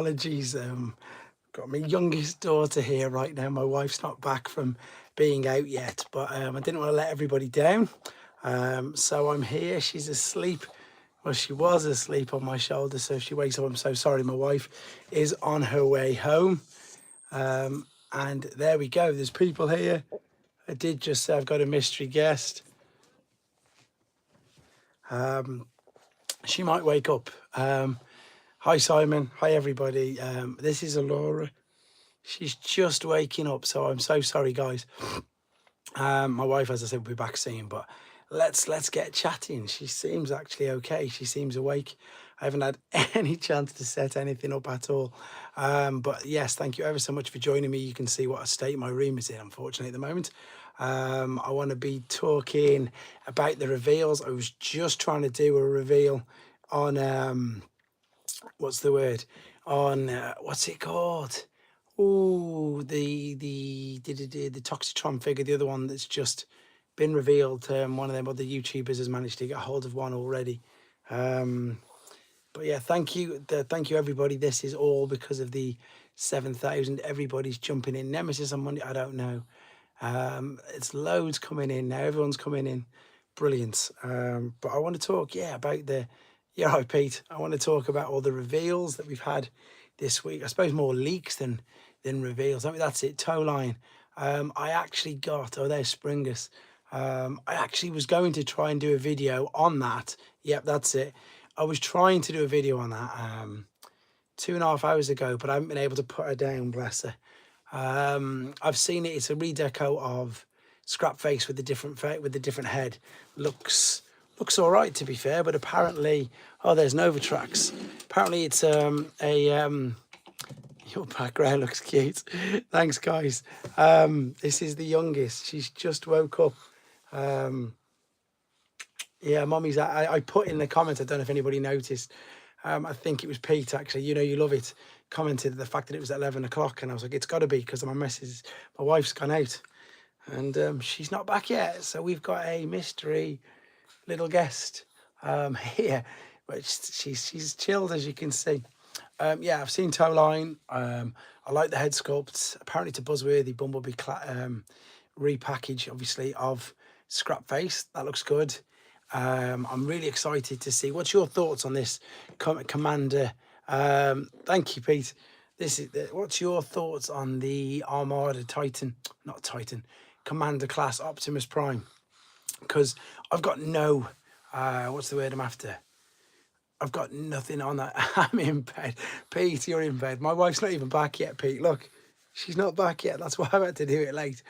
Apologies. Got my youngest daughter here right now. My wife's not back from being out yet, but I didn't want to let everybody down. So I'm here. She's asleep. Well, she was asleep on my shoulder, so if she wakes up, I'm so sorry. My wife is on her way home. And there we go. There's people here. I did just say I've got a mystery guest. She might wake up. Hi, Simon. Hi, everybody. This is Alora. She's just waking up, so I'm so sorry, guys. My wife, as I said, will be back soon, but let's get chatting. She seems actually okay. She seems awake. I haven't had any chance to set anything up at all. But yes, thank you ever so much for joining me. You can see what a state my room is in, unfortunately, at the moment. I want to be talking about the reveals. I was just trying to do a reveal on what's the word? On what's it called? Oh, the Toxitron figure, the other one that's just been revealed. One of them other YouTubers has managed to get hold of one already. But yeah, thank you everybody. This is all because of the 7,000. Everybody's jumping in. Nemesis on Monday, I don't know. It's loads coming in now. Everyone's coming in. Brilliant. But I want to talk, about hi Pete. I want to talk about all the reveals that we've had this week. I suppose more leaks than reveals. I mean, that's it. Toe line. I actually got, there's Springus. I actually was going to try and do a video on that. Yep, that's it. I was trying to do a video on that 2.5 hours ago, but I haven't been able to put her down, bless her. I've seen it. It's a redeco of Scrapface with the different head. Looks all right, to be fair, but apparently, there's Novatrax. Apparently, it's your background looks cute. Thanks, guys. This is the youngest. She's just woke up. Yeah, mommy's. I put in the comments. I don't know if anybody noticed. I think it was Pete, actually. You love it. Commented the fact that it was 11 o'clock, and I was like, it's got to be, because my wife's gone out, and she's not back yet. So we've got a mystery little guest here, which she's chilled, as you can see. Yeah, I've seen Toe Line. I like the head sculpts. Apparently, it's a buzzworthy Bumblebee repackage, obviously, of Scrapface. That looks good. I'm really excited to see. What's your thoughts on this Commander? Thank you, Pete. What's your thoughts on the Armada Commander class Optimus Prime? Because I've got no, what's the word I'm after? I've got nothing on that. I'm in bed. Pete, you're in bed. My wife's not even back yet, Pete. Look, she's not back yet. That's why I've had to do it late.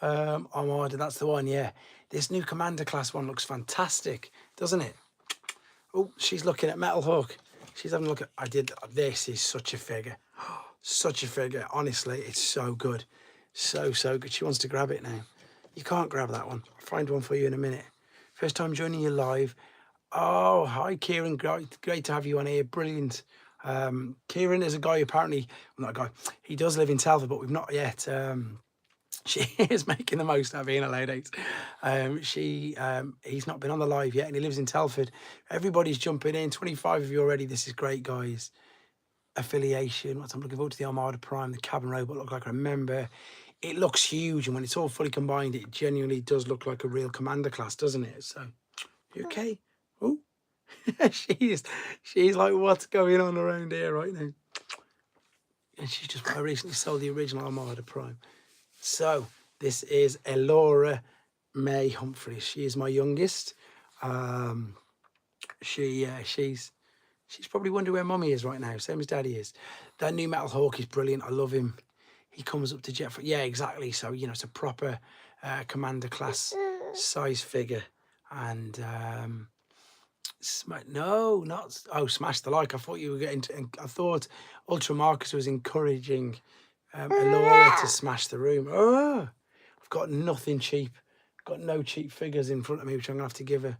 Armada, that's the one, yeah. This new Commander class one looks fantastic, doesn't it? Oh, she's looking at Metal Hawk. She's having a look at, this is such a figure. Such a figure. Honestly, it's so good. So good. She wants to grab it now. You can't grab that one. I'll find one for you in a minute. First time joining you live. Oh, hi, Kieran. Great to have you on here. Brilliant. Kieran is a guy, apparently, well, not a guy. He does live in Telford, but we've not yet. She is making the most out of being a lady. He's not been on the live yet, and he lives in Telford. Everybody's jumping in. 25 of you already. This is great, guys. Affiliation. I'm looking forward to the Armada Prime. The cabin robot look like I remember. It looks huge, and when it's all fully combined, it genuinely does look like a real Commander class, doesn't it? So, you okay? Oh, she's like, what's going on around here right now? And I recently sold the original Armada Prime. So this is Elora May Humphreys. She is my youngest. She's probably wondering where Mummy is right now, same as Daddy is. That new Metal Hawk is brilliant. I love him. He comes up to Jet. Yeah, exactly. So it's a proper Commander class size figure. And Smash the like. I thought you were I thought Ultra Marcus was encouraging Elora to smash the room. Oh, I've got nothing cheap. Got no cheap figures in front of me, which I'm gonna have to give her.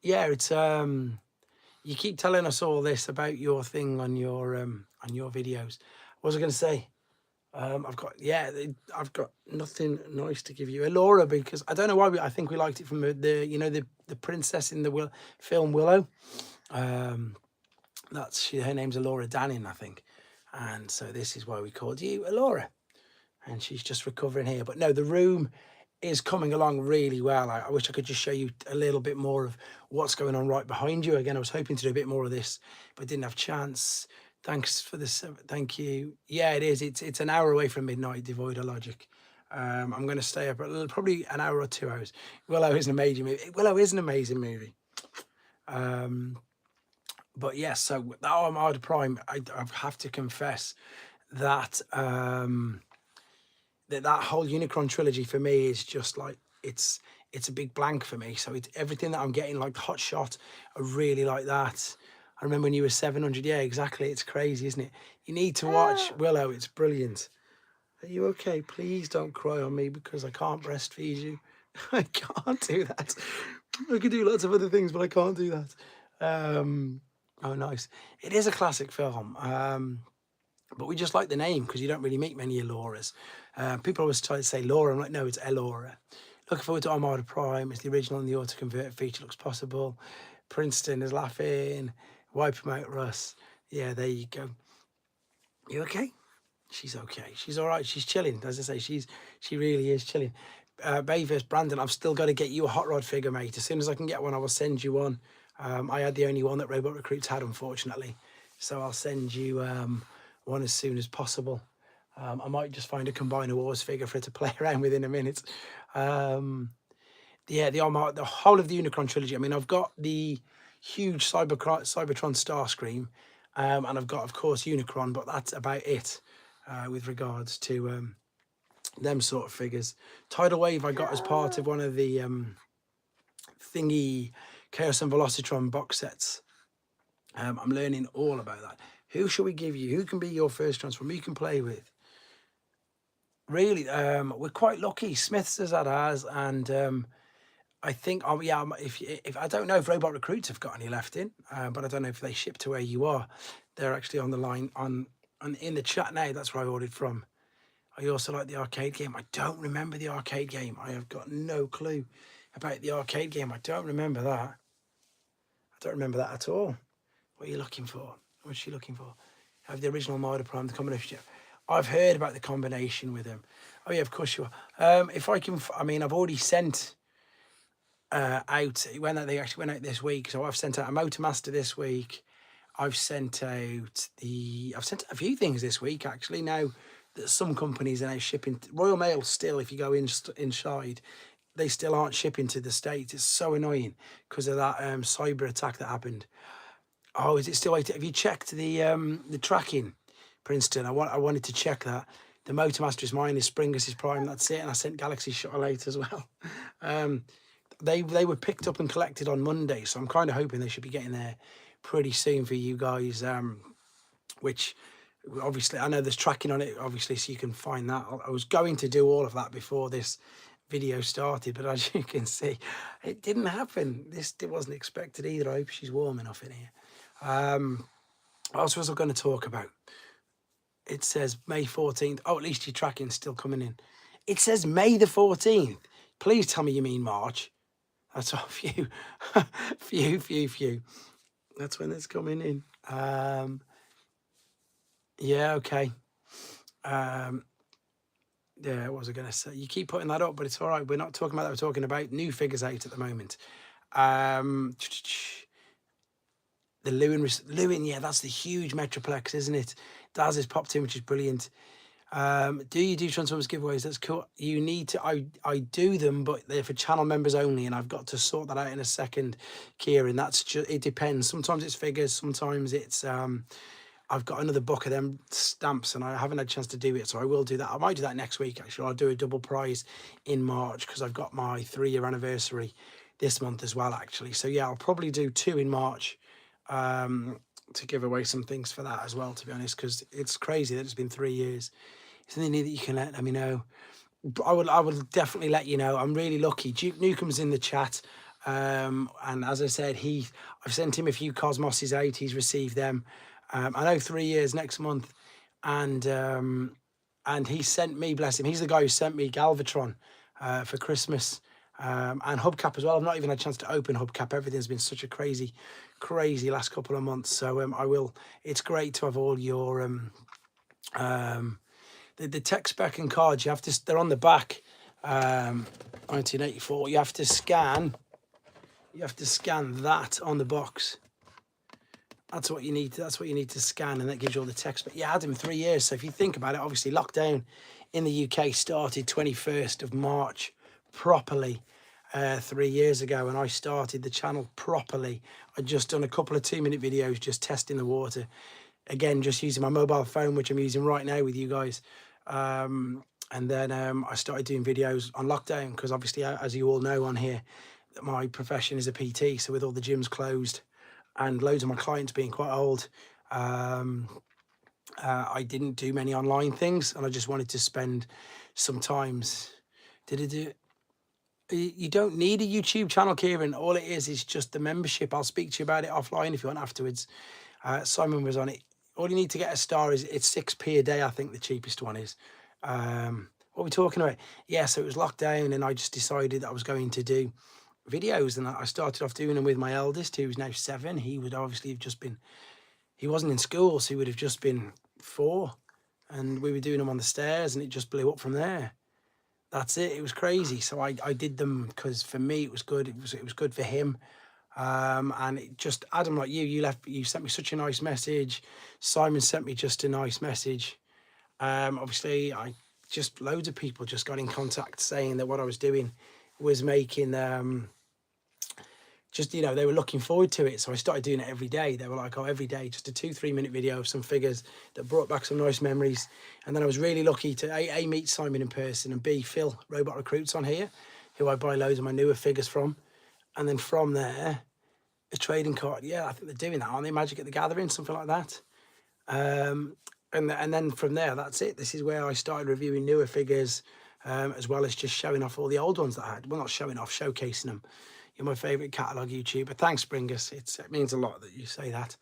Yeah, it's you keep telling us all this about your thing on your videos. What was I gonna say? I've got nothing nice to give you, Elora, because I don't know why. I think we liked it from the princess in the film Willow. Her name's Alora Danning, I think. And so this is why we called you Alora. And she's just recovering here. But no, the room is coming along really well. I wish I could just show you a little bit more of what's going on right behind you. Again, I was hoping to do a bit more of this, but didn't have chance. Thanks for this. Thank you. Yeah, it is. It's an hour away from midnight, devoid of logic. I'm going to stay up probably an hour or 2 hours. Willow is an amazing movie. Willow is an amazing movie. But yes, so that Armada Prime, I have to confess that that whole Unicron trilogy for me is just like it's a big blank for me. So it's everything that I'm getting, like Hot Shot, I really like that. I remember when you were 700. Yeah, exactly. It's crazy, isn't it? You need to watch Willow. It's brilliant. Are you okay? Please don't cry on me because I can't breastfeed you. I can't do that. I could do lots of other things, but I can't do that. Oh, nice. It is a classic film. But we just like the name because you don't really meet many Aloras. People always try to say Laura. I'm like, no, it's Elora. Looking forward to Armada Prime. It's the original and the auto-convert feature looks possible. Princeton is laughing. Wipe him out, Russ. Yeah, there you go. You okay? She's okay. She's all right. She's chilling. As I say, she really is chilling. Bay vs. Brandon, I've still got to get you a hot rod figure, mate. As soon as I can get one, I will send you one. I had the only one that Robot Recruits had, unfortunately. So I'll send you one as soon as possible. I might just find a Combiner Wars figure for it to play around with in a minute. Yeah, the whole of the Unicron trilogy. I mean, I've got the huge Cybertron Starscream, and I've got, of course, Unicron, but that's about it with regards to them sort of figures. Tidal Wave I got as part of one of the thingy Chaos and Velocitron box sets. I'm learning all about that. Who shall we give you? Who can be your first Transformer you can play with? Really, we're quite lucky. Smiths has had ours, and I think, oh yeah, if I don't know if Robot Recruits have got any left in, but I don't know if they ship to where you are. They're actually on the line on in the chat now. That's where I ordered from. I also like the arcade game. I don't remember the arcade game. I have got no clue about the arcade game. I don't remember that. I don't remember that at all. What are you looking for? What's she looking for? Have the original Armada Prime, the combination. I've heard about the combination with him. Oh yeah, of course you are. If I can, I mean, I've already sent out when they actually went out this week. So I've sent out a Motormaster this week. I've sent out a few things this week actually. Now that some companies are now shipping, Royal Mail still, if you go inside, they still aren't shipping to the States. It's so annoying because of that cyber attack that happened. Oh, is it still waiting? Have you checked the tracking, Princeton? I wanted to check that. The Motormaster is mine, is Springus is Prime, that's it. And I sent Galaxy Shuttle out as well. They were picked up and collected on Monday, so I'm kind of hoping they should be getting there pretty soon for you guys, which obviously I know there's tracking on it, obviously, so you can find that. I was going to do all of that before this video started, but as you can see, it didn't happen. It wasn't expected either. I hope she's warm enough in here. What else was I going to talk about? It says May 14th. Oh, at least your tracking's still coming in. It says May the 14th. Please tell me you mean March. That's all. Few. That's when it's coming in. Yeah, okay. Yeah, what was I going to say? You keep putting that up, but it's all right. We're not talking about that. We're talking about new figures out at the moment. The Lewin, yeah, that's the huge Metroplex, isn't it? Daz has popped in, which is brilliant. Do you do Transformers giveaways? That's cool. You need to, I do them, but they're for channel members only, and I've got to sort that out in a second, Kieran. That's just, it depends. Sometimes it's figures, sometimes it's, I've got another book of them stamps, and I haven't had a chance to do it, so I will do that. I might do that next week, actually. I'll do a double prize in March, because I've got my 3-year anniversary this month as well, actually. So yeah, I'll probably do 2 in March, to give away some things for that as well, to be honest, because it's crazy that it's been 3 years. Is there anything that you can let me know? I would definitely let you know. I'm really lucky. Duke Nukem's in the chat, and as I said, I've sent him a few Cosmoses out. He's received them. I know 3 years next month, and he sent me, bless him. He's the guy who sent me Galvatron for Christmas. and hubcap as well. I've not even had a chance to open hubcap. Everything's been such a crazy last couple of months. So I will. It's great to have all your the tech spec and cards. You have to. They're on the back. 1984. You have to scan. You have to scan that on the box. That's what you need. That's what you need to scan, and that gives you all the text. But yeah, I had him 3 years. So if you think about it, obviously lockdown in the UK started 21st of March properly 3 years ago, and I started the channel properly. I'd just done a couple of 2-minute videos just testing the water. Again, just using my mobile phone, which I'm using right now with you guys. And then I started doing videos on lockdown because obviously, as you all know on here, my profession is a PT. So with all the gyms closed and loads of my clients being quite old, I didn't do many online things, and I just wanted to spend sometimes. You don't need a YouTube channel, Kieran. All it is just the membership. I'll speak to you about it offline if you want afterwards. Simon was on it. All you need to get a star is it's 6p a day. I think the cheapest one is. What are we talking about? Yeah, so it was lockdown, and I just decided that I was going to do videos, and I started off doing them with my eldest, who's now 7. He would obviously have just been, he wasn't in school, so he would have just been 4, and we were doing them on the stairs, and it just blew up from there. That's it. It was crazy. So I did them because for me it was good. It was good for him. And it just, Adam, like you sent me such a nice message. Simon sent me just a nice message. Obviously, loads of people just got in contact saying that what I was doing was making they were looking forward to it. So I started doing it every day. They were like, oh, every day, just a 2-3 minute video of some figures that brought back some nice memories. And then I was really lucky to A, meet Simon in person, and B, Phil, Robot Recruits on here, who I buy loads of my newer figures from. And then from there, a trading card. Yeah, I think they're doing that, aren't they? Magic at the Gathering, something like that. And then from there, that's it. This is where I started reviewing newer figures, as well as just showing off all the old ones that I had. Well, not showing off, showcasing them. You're my favourite catalogue YouTuber. Thanks, Springus. It means a lot that you say that.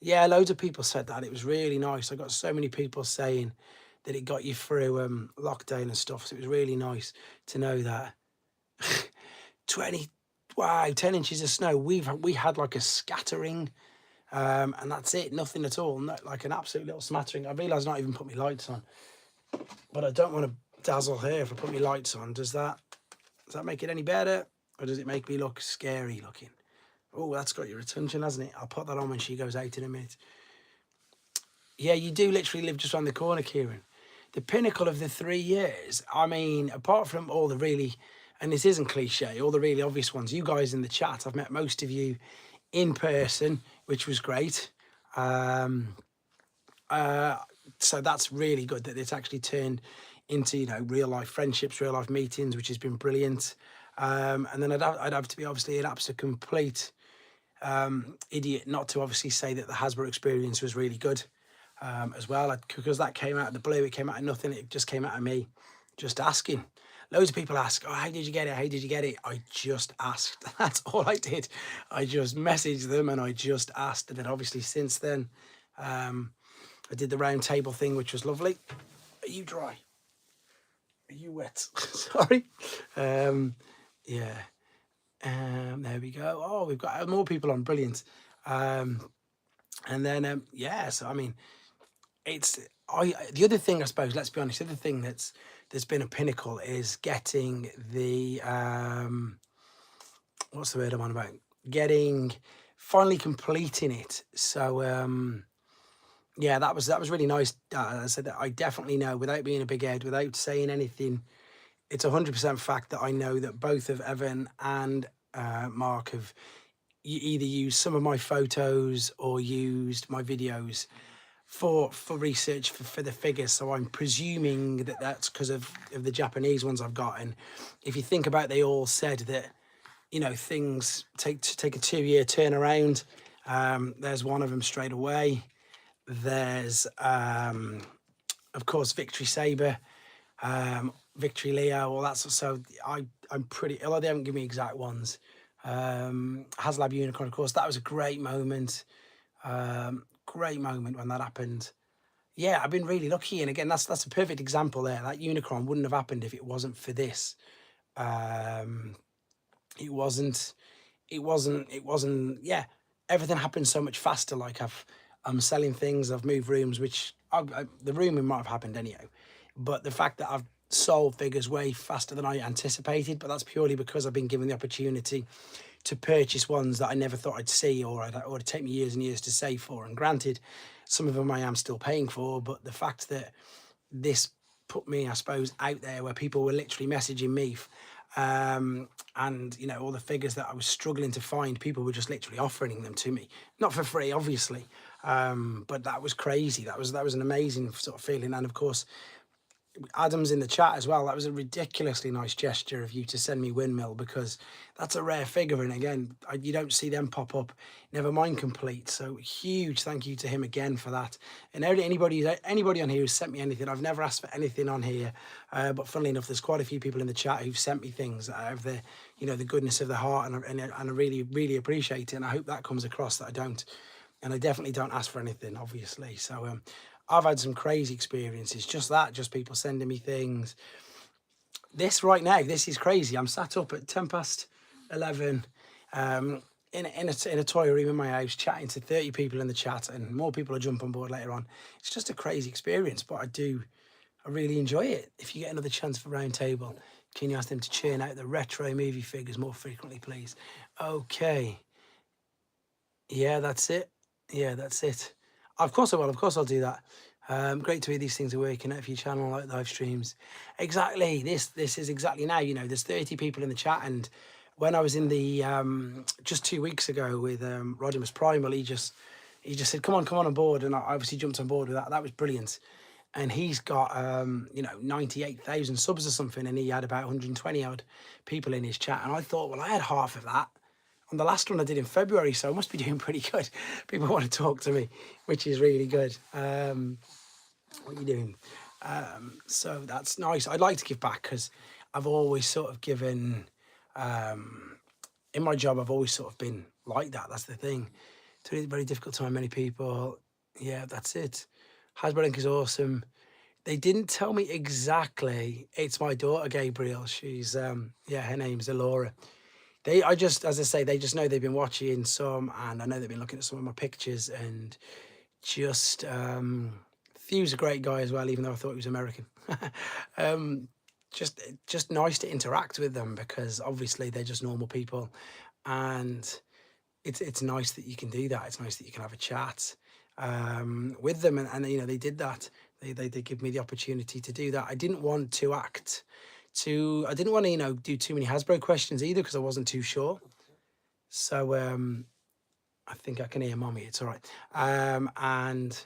Yeah, loads of people said that. It was really nice. I got so many people saying that it got you through lockdown and stuff. So it was really nice to know that. 10 inches of snow. We had like a scattering, and that's it. Nothing at all. Not like an absolute little smattering. I realise I've not even put my lights on, but I don't want to dazzle here if I put my lights on. Does that make it any better, or does it make me look scary looking? Oh, that's got your attention, hasn't it? I'll put that on when she goes out in a minute. Yeah, you do literally live just around the corner, Kieran. The pinnacle of the 3 years, I mean, apart from all the really, and this isn't cliche, all the really obvious ones, you guys in the chat, I've met most of you in person, which was great. So that's really good that it's actually turned into, real life friendships, real life meetings, which has been brilliant. And then I'd have to be obviously an absolute complete idiot not to obviously say that the Hasbro experience was really good as well, because that came out of the blue. It came out of nothing. It just came out of me just asking. Loads of people ask, oh, how did you get it? How did you get it? I just asked. That's all I did. I just messaged them and I just asked. And then obviously since then, I did the round table thing, which was lovely. Are you dry? Are you wet? Sorry. Yeah. There we go. Oh, we've got more people on. Brilliant. And then, yeah, so I mean, the other thing, I suppose, let's be honest, the other thing that's been a pinnacle is getting the, what's the word I'm on about? Finally completing it. So, yeah, that was really nice. I said that I definitely know, without being a big head, without saying anything, it's 100% fact that I know that both of Evan and Mark have either used some of my photos or used my videos for research for the figures. So I'm presuming that that's because of the Japanese ones I've got. And if you think about it, they all said that, things take a 2-year turnaround. There's one of them straight away. There's, of course, Victory Saber, Victory Leo, all that. So I'm pretty, although they haven't given me exact ones. HasLab Unicorn, of course, that was a great moment. Great moment when that happened. Yeah, I've been really lucky. And again, that's a perfect example there. That unicorn wouldn't have happened if it wasn't for this. It wasn't, yeah, everything happened so much faster. Like I'm selling things, I've moved rooms, which the rooming might have happened anyhow, but the fact that I've sold figures way faster than I anticipated, but that's purely because I've been given the opportunity to purchase ones that I never thought I'd see, or it'd take me years and years to save for. And granted, some of them I am still paying for, but the fact that this put me, I suppose, out there where people were literally messaging me, and you know, all the figures that I was struggling to find, people were just literally offering them to me, not for free, obviously, but that was crazy. That was an amazing sort of feeling. And of course, Adam's in the chat as well. That was a ridiculously nice gesture of you to send me Windmill, because that's a rare figure, and again, you don't see them pop up, never mind complete. So huge thank you to him again for that. And anybody on here who's sent me anything, I've never asked for anything on here, but funnily enough, there's quite a few people in the chat who've sent me things out of the, you know, the goodness of their heart, and I really appreciate it, and I hope that comes across, that I don't, and I definitely don't ask for anything, obviously. So I've had some crazy experiences, just people sending me things. This right now, this is crazy. I'm sat up at 11:10, in a toy room in my house, chatting to 30 people in the chat, and more people will jump on board later on. It's just a crazy experience, but I really enjoy it. If you get another chance for Roundtable, can you ask them to churn out the retro movie figures more frequently, please? Okay. Yeah, that's it. Yeah, that's it. Of course I will. Of course I'll do that. Great to hear these things are working out for your channel, like live streams. Exactly. This is exactly now. You know, there's 30 people in the chat, and when I was in the just 2 weeks ago with Rodimus Primal, he just said, come on board, and I obviously jumped on board with that. That was brilliant. And he's got you know, 98,000 subs or something, and he had about 120 odd people in his chat, and I thought, well, I had half of that on the last one I did in February, so I must be doing pretty good. People want to talk to me, which is really good. What are you doing? So that's nice. I'd like to give back, because I've always sort of given, in my job, I've always sort of been like that. That's the thing. It's a very difficult time, many people. Yeah, that's it. Hasbro Link is awesome. They didn't tell me exactly. It's my daughter, Gabriel. She's, yeah, her name's Alora. As I say, they just know they've been watching some, and I know they've been looking at some of my pictures, and just, Thew's a great guy as well, even though I thought he was American. Just nice to interact with them, because obviously they're just normal people, and it's nice that you can do that. It's nice that you can have a chat with them, and you know, they did that. They give me the opportunity to do that. I didn't want to I didn't want to, you know, do too many Hasbro questions either, because I wasn't too sure. So I think I can hear mommy, it's all right. And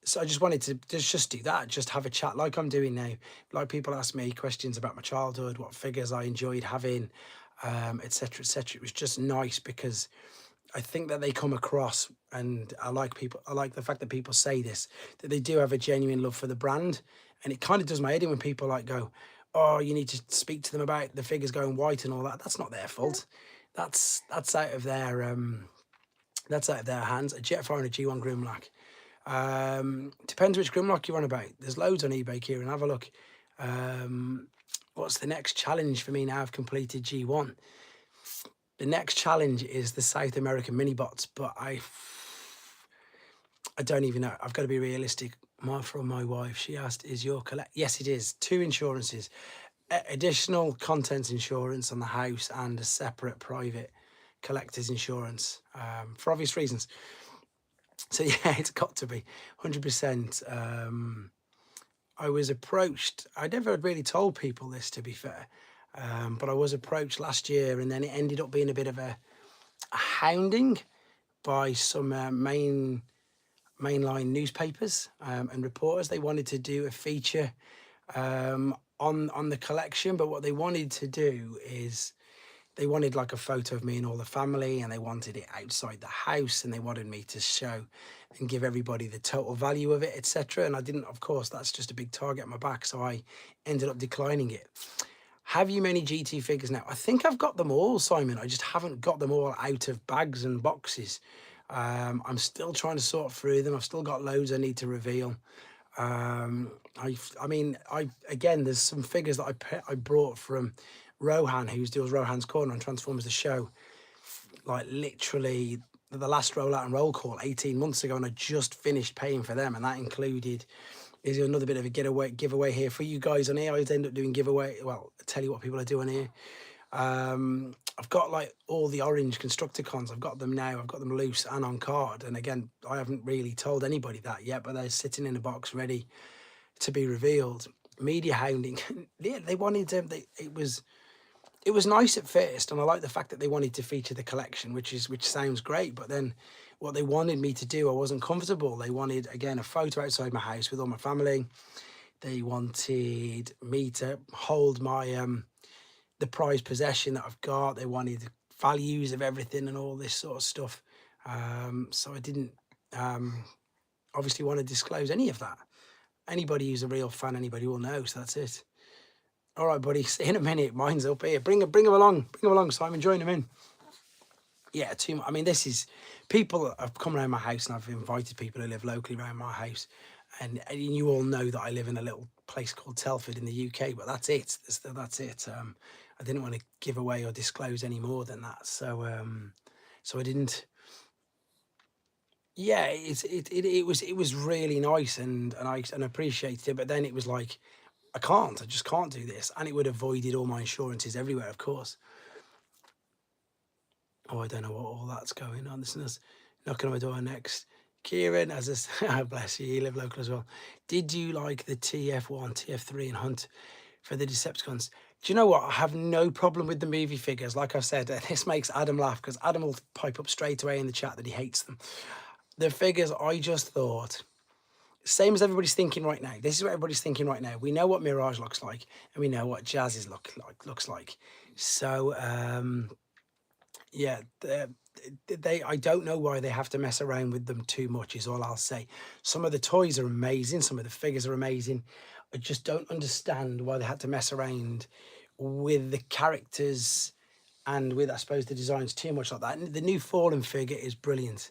so I just wanted to just do that, just have a chat like I'm doing now. Like, people ask me questions about my childhood, what figures I enjoyed having, etc, etc. It was just nice, because I think that they come across, and I like the fact that people say this, that they do have a genuine love for the brand. And it kind of does my head in when people like go, oh, you need to speak to them about the figures going white and all that. That's not their fault. That's out of their hands. A Jetfire and a G1 Grimlock. Depends which Grimlock you're on about. There's loads on eBay, Kieran. Have a look. What's the next challenge for me now? I've completed G1. The next challenge is the South American mini bots, but I don't even know. I've got to be realistic. From my wife, she asked, is your yes, it is. 2 insurances, additional contents insurance on the house, and a separate private collector's insurance, for obvious reasons. So yeah, it's got to be 100%. I was approached. I never really told people this, to be fair, but I was approached last year, and then it ended up being a bit of a hounding by some mainline newspapers and reporters. They wanted to do a feature on the collection, but what they wanted to do is they wanted like a photo of me and all the family, and they wanted it outside the house, and they wanted me to show and give everybody the total value of it, etc. And I didn't, of course, that's just a big target on my back, so I ended up declining it. Have you many GT figures now? I think I've got them all, Simon. I just haven't got them all out of bags and boxes. I'm still trying to sort through them. I've still got loads I need to reveal. I mean, again, there's some figures that I brought from Rohan, who does Rohan's Corner on Transformers the show, like literally the last rollout and roll call 18 months ago, and I just finished paying for them, and that included, is another bit of a giveaway here for you guys on here. I end up doing giveaway. Well, I'll tell you what people are doing here. I've got like all the orange Constructicons. I've got them now. I've got them loose and on card. And again, I haven't really told anybody that yet, but they're sitting in a box ready to be revealed. Media hounding. Yeah, they wanted them. It was nice at first, and I like the fact that they wanted to feature the collection, which sounds great. But then, what they wanted me to do, I wasn't comfortable. They wanted, again, a photo outside my house with all my family. They wanted me to hold my the prized possession that I've got. They wanted values of everything and all this sort of stuff. So I didn't obviously want to disclose any of that. Anybody who's a real fan, anybody will know. So that's it. All right, buddy. See you in a minute. Mine's up here. Bring them along. Bring them along, Simon. Join them in. Yeah, I mean, this is... People have come around my house, and I've invited people who live locally around my house. And you all know that I live in a little place called Telford in the UK, but that's it. That's it. I didn't want to give away or disclose any more than that. So so I didn't... Yeah, it was really nice, and I appreciated it. But then it was like, I just can't do this. And it would have voided all my insurances everywhere, of course. Oh, I don't know what all that's going on. Listeners, knocking on my door next. Kieran, bless you, you live local as well. Did you like the TF1, TF3 and Hunt for the Decepticons? Do you know what? I have no problem with the movie figures. Like I said, this makes Adam laugh, because Adam will pipe up straight away in the chat that he hates them. The figures, I just thought... Same as everybody's thinking right now. This is what everybody's thinking right now. We know what Mirage looks like, and we know what Jazz's looks like. So, yeah, I don't know why they have to mess around with them too much, is all I'll say. Some of the toys are amazing. Some of the figures are amazing. I just don't understand why they had to mess around with the characters and with, I suppose, the designs too much like that. And the new Fallen figure is brilliant.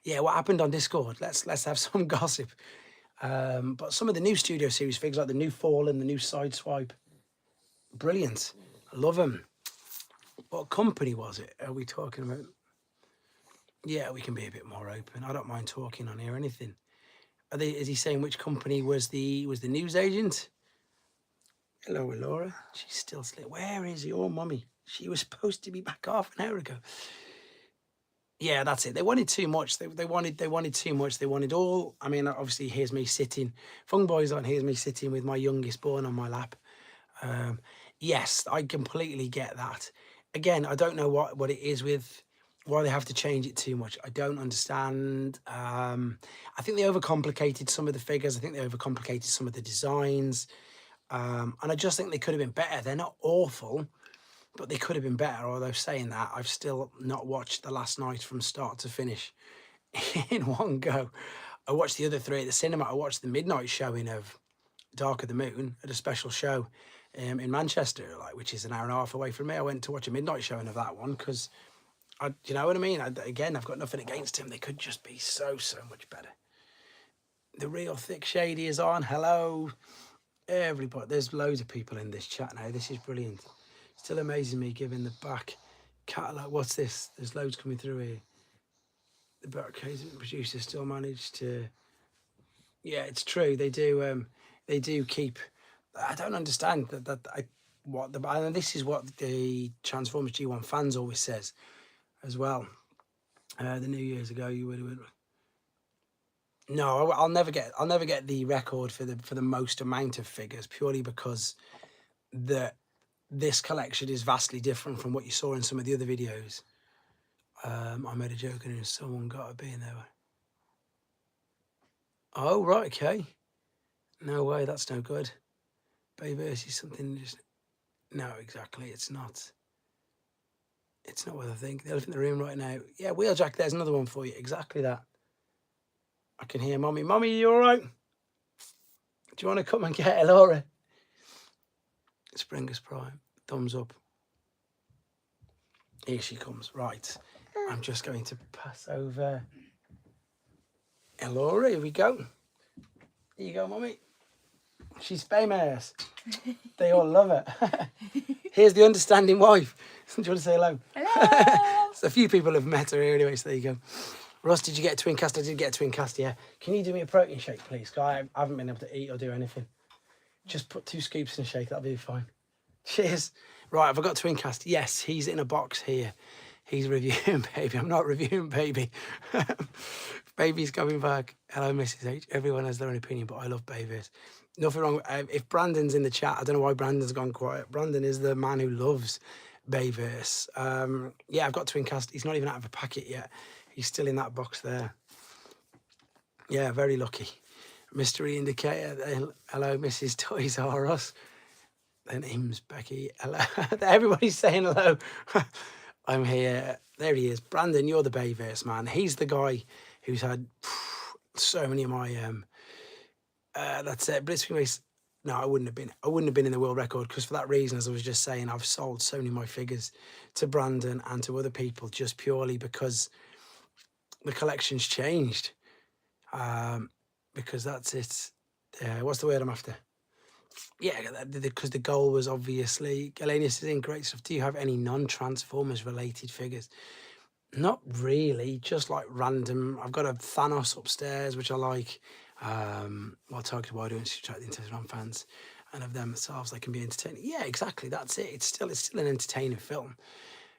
Yeah, what happened on Discord? Let's have some gossip. But some of the new Studio Series figures, like the new Fallen, the new Sideswipe, brilliant. I love them. What company was it? Are we talking about? Yeah, we can be a bit more open. I don't mind talking on here, anything. Is he saying which company was the news agent? Hello, Laura. She's still asleep. Where is your mummy? She was supposed to be back half an hour ago. Yeah, that's it. They wanted too much. They wanted too much. They wanted all. I mean, obviously, here's me sitting. Fung Boy's on. Here's me sitting with my youngest born on my lap. Yes, I completely get that. Again, I don't know what it is with why they have to change it too much. I don't understand. I think they overcomplicated some of the figures. I think they overcomplicated some of the designs. And I just think they could have been better. They're not awful, but they could have been better. Although saying that, I've still not watched The Last Night from start to finish in one go. I watched the other three at the cinema. I watched the midnight showing of Dark of the Moon at a special show in Manchester, which is an hour and a half away from me. I went to watch a midnight showing of that one because, you know what I mean? Again, I've got nothing against him. They could just be so much better. The Real Thick Shady is on. Hello, everybody. There's loads of people in this chat now. This is brilliant. Still amazing me giving the back catalogue. What's this? There's loads coming through here. The back producer still managed to... Yeah, it's true. They do keep... I don't understand and this is what the Transformers G1 fans always says as well. The New Year's ago, you would... No, I'll never get the record for the most amount of figures, purely because this collection is vastly different from what you saw in some of the other videos. I made a joke and someone got to be in there. Oh, right, okay. No way, that's no good. Bay versus something just... No, exactly, it's not. It's not what I think. The elephant in the room right now. Yeah, Wheeljack, there's another one for you. Exactly that. I can hear Mommy. Mommy, you all right? Do you want to come and get her, Laura? Springer's Prime. Thumbs up. Here she comes. Right. I'm just going to pass over. Laura, here we go. Here you go, Mommy. She's famous. They all love her. Here's the understanding wife. Do you want to say hello? Hello. So a few people have met her here anyway, so there you go. Ross, did you get a twin cast? I did get a twin cast, yeah. Can you do me a protein shake, please? 'Cause I haven't been able to eat or do anything. Just put 2 scoops in a shake, that'll be fine. Cheers. Right, have I got twin cast? Yes, he's in a box here. He's reviewing baby. I'm not reviewing baby. Baby's coming back. Hello, Mrs. H. Everyone has their own opinion, but I love babies. Nothing wrong. If Brandon's in the chat, I don't know why Brandon's gone quiet. Brandon is the man who loves Bayverse. Yeah, I've got twin cast. He's not even out of a packet yet. He's still in that box there. Yeah, very lucky. Mystery indicator. Hello, Mrs. Toys R Us. Then Ims, Becky. Hello. Everybody's saying hello. I'm here. There he is. Brandon, you're the Bayverse man. He's the guy who's had so many of my that's it. Blitzwing race. No, I wouldn't have been. I wouldn't have been in the world record because for that reason, as I was just saying, I've sold so many of my figures to Brandon and to other people just purely because the collection's changed. Because that's it. What's the word I'm after? Yeah, because the goal was obviously, Galenius is in great stuff. Do you have any non-Transformers related figures? Not really, just like random. I've got a Thanos upstairs, which I like. Well, targeted wide audience to attract the interest of fans, and of themselves, they can be entertaining. Yeah, exactly. That's it. It's still an entertaining film.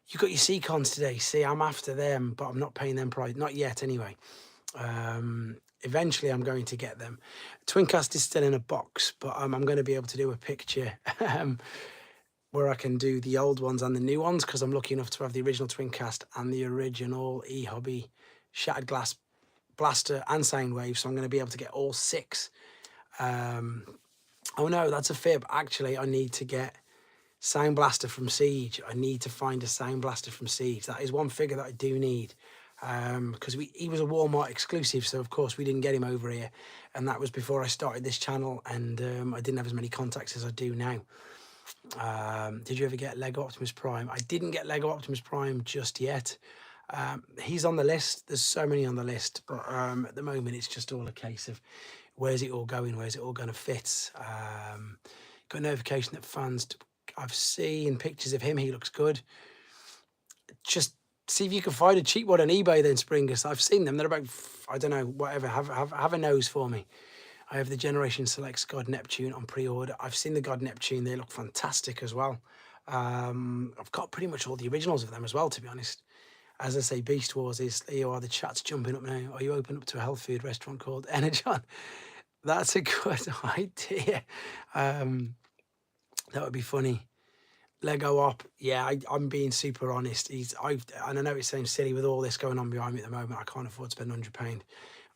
You got your Seacons today. See, I'm after them, but I'm not paying them price. Not yet, anyway. Eventually I'm going to get them. Twincast is still in a box, but I'm going to be able to do a picture where I can do the old ones and the new ones because I'm lucky enough to have the original Twincast and the original E-Hobby Shattered Glass Blaster and Soundwave, so I'm going to be able to get all 6. Oh no, that's a fib. Actually, I need to get Sound Blaster from Siege. I need to find a Sound Blaster from Siege. That is one figure that I do need. Because he was a Walmart exclusive, so of course we didn't get him over here, and that was before I started this channel, and I didn't have as many contacts as I do now. Did you ever get Lego Optimus Prime? I didn't get Lego Optimus Prime just yet. He's on the list. There's so many on the list, but at the moment it's just all a case of where's it all going, where's it all going to fit. Got a notification that fans, I've seen pictures of him, he looks good. Just see if you can find a cheap one on eBay then, Springus. I've seen them. They're about, I don't know, whatever. Have a nose for me. I have the Generation Selects God Neptune on pre-order. I've seen the God Neptune. They look fantastic as well. I've got pretty much all the originals of them as well, to be honest. As I say, Beast Wars is, Leo, the chat's jumping up now. Are you open up to a health food restaurant called Energon? That's a good idea. That would be funny. Lego Op, yeah, I'm being super honest. And I know it sounds silly with all this going on behind me at the moment. I can't afford to spend £100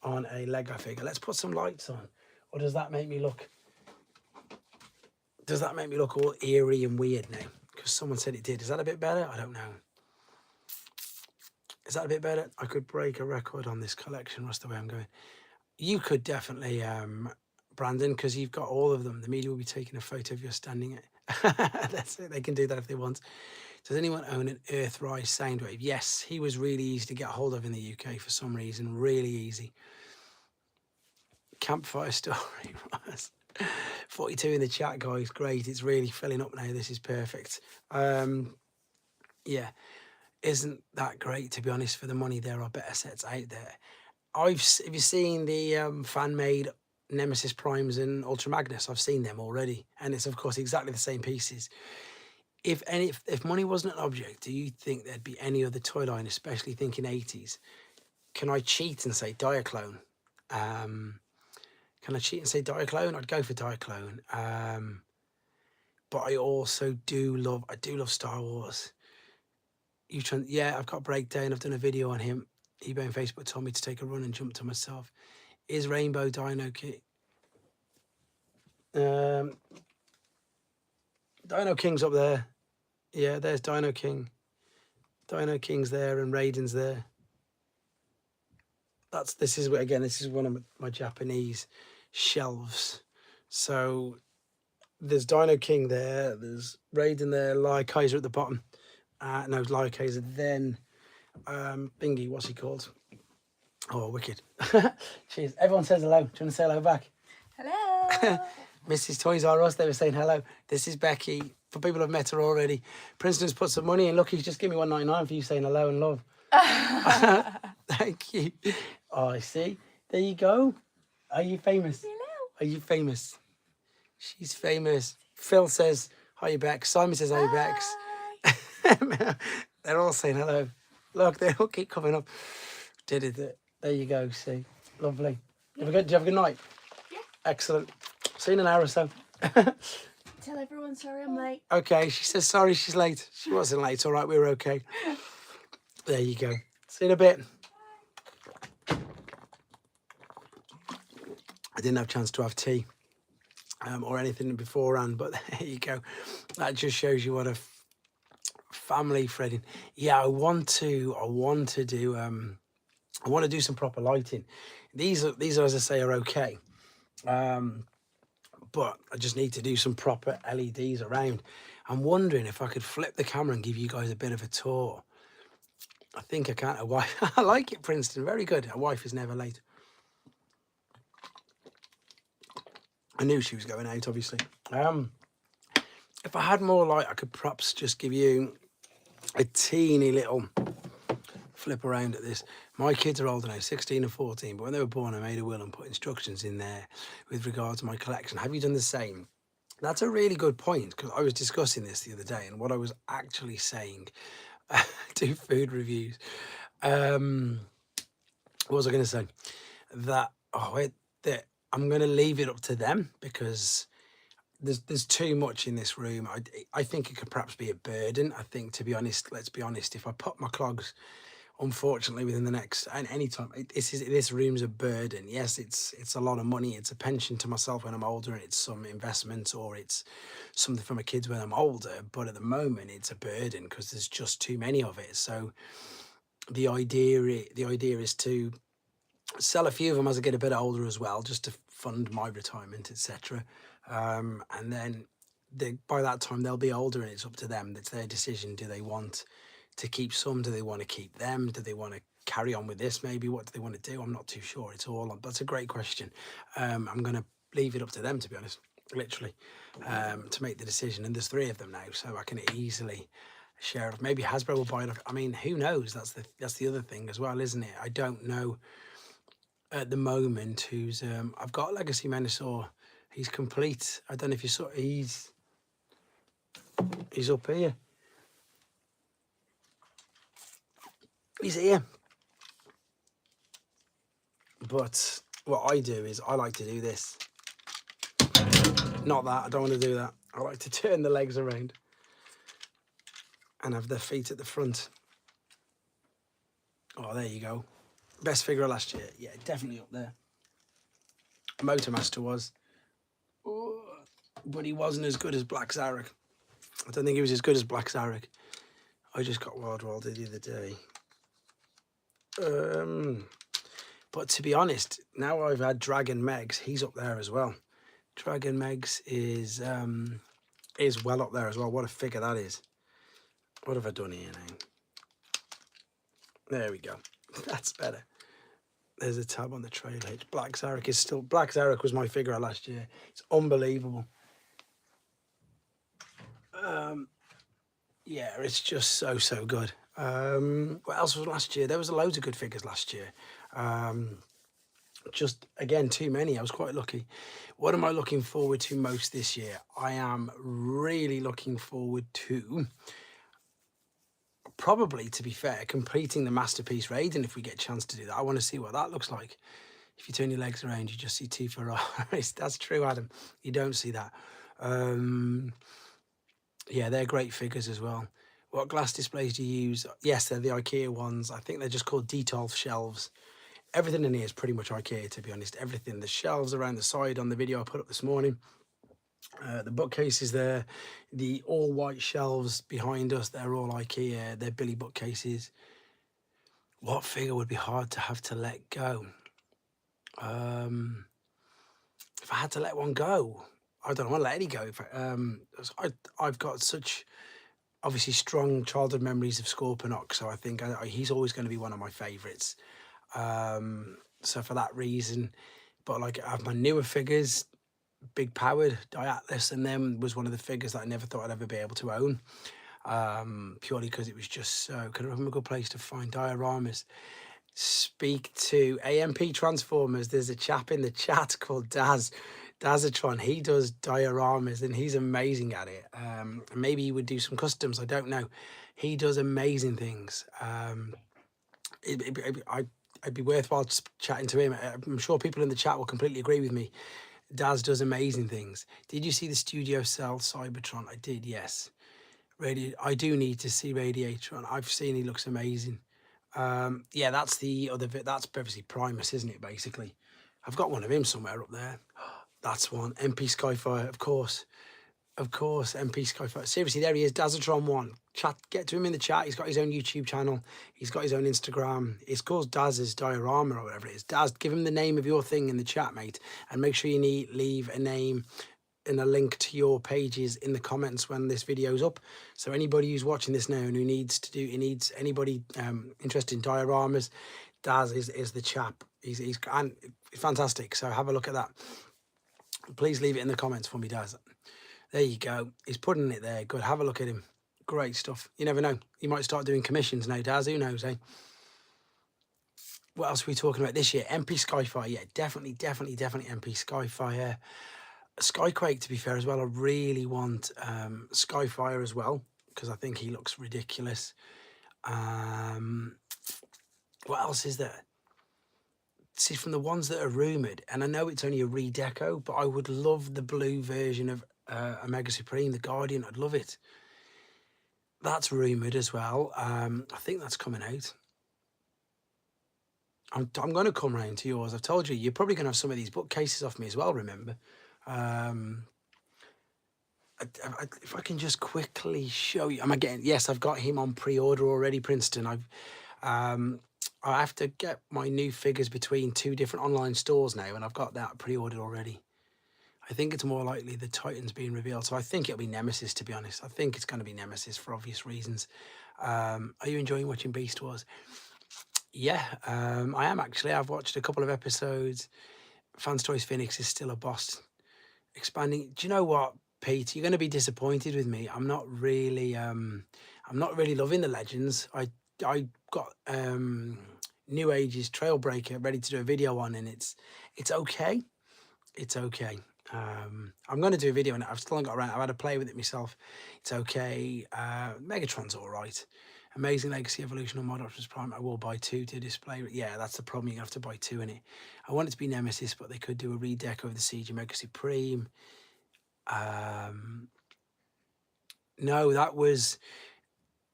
on a Lego figure. Let's put some lights on. Or does that make me look? Does that make me look all eerie and weird now? Because someone said it did. Is that a bit better? I don't know. Is that a bit better? I could break a record on this collection. That's the way I'm going. You could definitely, Brandon, because you've got all of them. The media will be taking a photo of you standing it. That's it. They can do that if they want. Does anyone own an Earthrise Soundwave? Yes, he was really easy to get hold of in the UK for some reason. Really easy. Campfire story. 42 in the chat, guys. Great. It's really filling up now. This is perfect. Yeah, isn't that great? To be honest, for the money, there are better sets out there. Have you seen the fan-made Nemesis Primes and Ultra Magnus? I've seen them already, and it's of course exactly the same pieces. If money wasn't an object, do you think there'd be any other toy line, especially thinking 80s? Can I cheat and say Diaclone? Can I cheat and say Diaclone? I'd go for Diaclone. But I also do love Star Wars. Yeah, I've got Breakdown. I've done a video on him. eBay and Facebook told me to take a run and jump to myself. Is Rainbow Dino King? Dino King's up there. Yeah, there's Dino King. Dino King's there and Raiden's there. This is one of my Japanese shelves. So there's Dino King there. There's Raiden there. Lai Kaiser at the bottom. No, Lai Kaiser. Then Bingy, what's he called? Oh, wicked. Cheers. Everyone says hello. Do you want to say hello back? Hello. Mrs. Toys R Us, they were saying hello. This is Becky. For people who've met her already, Princeton's put some money in. Look, he's just give me $1.99 for you saying hello and love. Thank you. Oh, I see. There you go. Are you famous? Hello. Are you famous? She's famous. Phil says, hi, Bex. Simon says, hi, Bex. They're all saying hello. Look, they all keep coming up. Did it. There you go. See. Lovely. Yeah. Do you have a good night? Yeah. Excellent. See you in an hour or so. Tell everyone sorry I'm late. Okay, she says sorry she's late. She wasn't late, all right, we were okay. There you go. See you in a bit. I didn't have a chance to have tea or anything beforehand, but there you go. That just shows you what a family friending. Yeah, I want to do some proper lighting. These are, as I say, are okay. But I just need to do some proper LEDs around. I'm wondering if I could flip the camera and give you guys a bit of a tour. I think I can. A wife, I like it, Princeton. Very good. A wife is never late. I knew she was going out, obviously. If I had more light, I could perhaps just give you a teeny little flip around at this. My kids are older now, 16 and 14, but when they were born, I made a will and put instructions in there with regard to my collection. Have you done the same? That's a really good point, because I was discussing this the other day, and what I was actually saying, do food reviews. What was I going to say? That I'm going to leave it up to them, because there's too much in this room. I think it could perhaps be a burden. I think, to be honest, let's be honest, if I put my clogs, unfortunately, within the next and any time, this room's a burden. Yes, it's a lot of money. It's a pension to myself when I'm older, and it's some investment, or it's something for my kids when I'm older. But at the moment, it's a burden because there's just too many of it. So the idea is to sell a few of them as I get a bit older as well, just to fund my retirement, etc. And then by that time they'll be older, and it's up to them. It's their decision. Do they want to keep some? Do they want to keep them? Do they want to carry on with this? Maybe what do they want to do? I'm not too sure. It's all on. That's a great question. I'm going to leave it up to them, to be honest, literally, to make the decision. And there's 3 of them now, so I can easily share it. Maybe Hasbro will buy it. I mean, who knows? That's the other thing as well, isn't it? I don't know at the moment who's I've got Legacy Menosaur. He's complete. I don't know if you saw. He's up here. He's here. But what I do is I like to do this. Not that. I don't want to do that. I like to turn the legs around and have their feet at the front. Oh, there you go. Best figure of last year. Yeah, definitely up there. Motormaster was. Oh, but he wasn't as good as Black Zarek. I don't think he was as good as Black Zarek. I just got Wild Wilder the other day. But to be honest, now I've had Dragon Megs, he's up there as well. Dragon Megs is well up there as well. What a figure that is. What have I done here now? There we go. That's better. There's a tab on the trailer. Black Zarek is still... Black Zarek was my figure of last year. It's unbelievable. Yeah, it's just so good. What else was last year? There was loads of good figures last year. Just, again, too many. I was quite lucky. What am I looking forward to most this year? I am really looking forward to... probably, to be fair, completing the Masterpiece raid, and if we get a chance to do that, I want to see what that looks like. If you turn your legs around, you just see 2 Ferraris. That's true, Adam. You don't see that. Yeah, they're great figures as well. What glass displays do you use? Yes, they're the IKEA ones. I think they're just called Detolf shelves. Everything in here is pretty much IKEA, to be honest. Everything. The shelves around the side on the video I put up this morning. The bookcases there, the all white shelves behind us, they're all IKEA. They're Billy bookcases. What figure would be hard to have to let go? If I had to let one go, I don't want to let any go. I've got such obviously strong childhood memories of Scorponok, so I think he's always going to be one of my favourites. So for that reason, but like I have my newer figures. big powered Diatlas, and then was one of the figures that I never thought I'd ever be able to own, purely because it was just so kind of a good place to find dioramas. Speak to AMP Transformers. There's a chap in the chat called Dazatron. He does dioramas and he's amazing at it. Maybe he would do some customs, I don't know. He does amazing things. I'd be worthwhile chatting to him. I'm sure people in the chat will completely agree with me. Daz does amazing things. Did you see the Studio Cell Cybertron? I did, yes. I do need to see Radiatron. I've seen he looks amazing. Yeah, that's the other bit. That's obviously Primus, isn't it, basically? I've got one of him somewhere up there. That's one. MP Skyfire, of course. Of course, MP Skyfire. Seriously, there he is, Dazatron 1. Chat, get to him in the chat. He's got his own YouTube channel. He's got his own Instagram. It's called Daz's Diorama or whatever it is. Daz, give him the name of your thing in the chat, mate. And make sure you leave a name and a link to your pages in the comments when this video's up. So anybody who's watching this now and who needs anybody interested in dioramas, Daz is the chap. He's fantastic. So have a look at that. Please leave it in the comments for me, Daz. There you go. He's putting it there. Good. Have a look at him. Great stuff. You never know. He might start doing commissions now, Daz. Who knows, eh? What else are we talking about this year? MP Skyfire. Yeah, definitely MP Skyfire. Skyquake, to be fair, as well. I really want Skyfire as well, because I think he looks ridiculous. What else is there? See, from the ones that are rumoured, and I know it's only a redeco, but I would love the blue version of Omega Supreme, the Guardian. I'd love it. That's rumoured as well. I think that's coming out. I'm going to come round to yours. I've told you, you're probably going to have some of these bookcases off me as well, remember? If I can just quickly show you. Yes, I've got him on pre-order already, Princeton. I have to get my new figures between 2 different online stores now, and I've got that pre-ordered already. I think it's more likely the Titan's being revealed, so I think it'll be Nemesis, to be honest. I think it's going to be Nemesis for obvious reasons. Are you enjoying watching Beast Wars? Yeah, I am actually. I've watched a couple of episodes. Fans Toys Phoenix is still a boss. Expanding. Do you know what, Pete? You're going to be disappointed with me. I'm not really loving the Legends. I got New Age's Trailbreaker ready to do a video on, and it's okay. It's okay. I'm going to do a video on it. I've still not got around. I've had to play with it myself. It's okay. Megatron's all right. Amazing Legacy Evolution on Mod Optimus Prime. I will buy 2 to display. Yeah, that's the problem. You have to buy 2 in it. I want it to be Nemesis, but they could do a redeco of the Siege of Mega Supreme. No, that was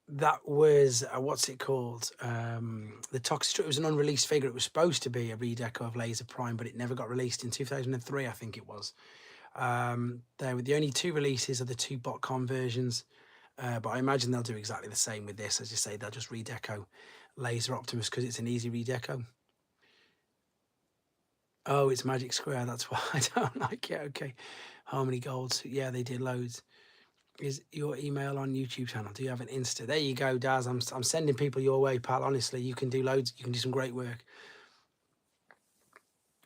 what's it called? The Toxic. It was an unreleased figure. It was supposed to be a redeco of Laser Prime, but it never got released in 2003, I think it was. There were the only 2 releases of the 2 botcon versions, but I imagine they'll do exactly the same with this. As you say, they'll just redeco Laser Optimus because it's an easy redeco. Oh, it's Magic Square. That's why I don't like it. Okay, Harmony Golds. Yeah, they did loads. Is your email on YouTube channel? Do you have an Insta? There you go, Daz. I'm sending people your way, pal. Honestly, you can do loads. You can do some great work.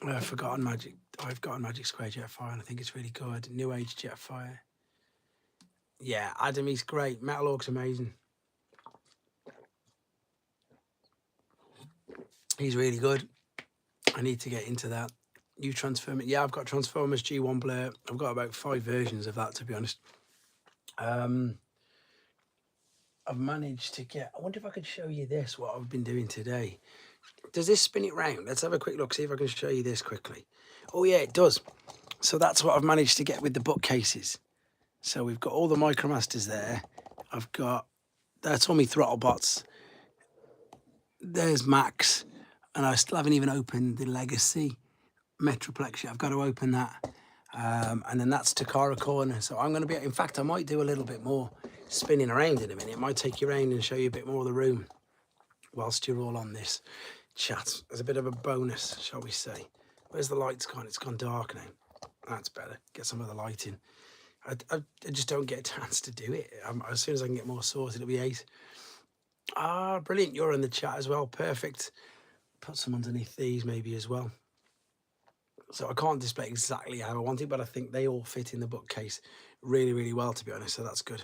I've forgotten Magic. I've got a Magic Square Jetfire, and I think it's really good. New Age Jetfire. Yeah, Adam, he's great. Metal Orc's amazing. He's really good. I need to get into that. New Transformers. Yeah, I've got Transformers G1 Blur. I've got about 5 versions of that, to be honest. I've managed to get. I wonder if I could show you this. What I've been doing today. Does this spin it round? Let's have a quick look. See if I can show you this quickly. Oh yeah, it does. So that's what I've managed to get with the bookcases. So we've got all the Micromasters there. I've got. That's all my throttle bots. There's Max, and I still haven't even opened the Legacy Metroplex yet. I've got to open that. And then that's Takara Corner. So I'm going to be, in fact, I might do a little bit more spinning around in a minute. It might take you around and show you a bit more of the room whilst you're all on this chat. As a bit of a bonus, shall we say. Where's the lights gone? It's gone dark now. That's better. Get some of the light in. I just don't get a chance to do it. As soon as I can get more sorted, it'll be 8. Ah, brilliant. You're in the chat as well. Perfect. Put some underneath these maybe as well. So I can't display exactly how I want it, but I think they all fit in the bookcase really, really well, to be honest. So that's good.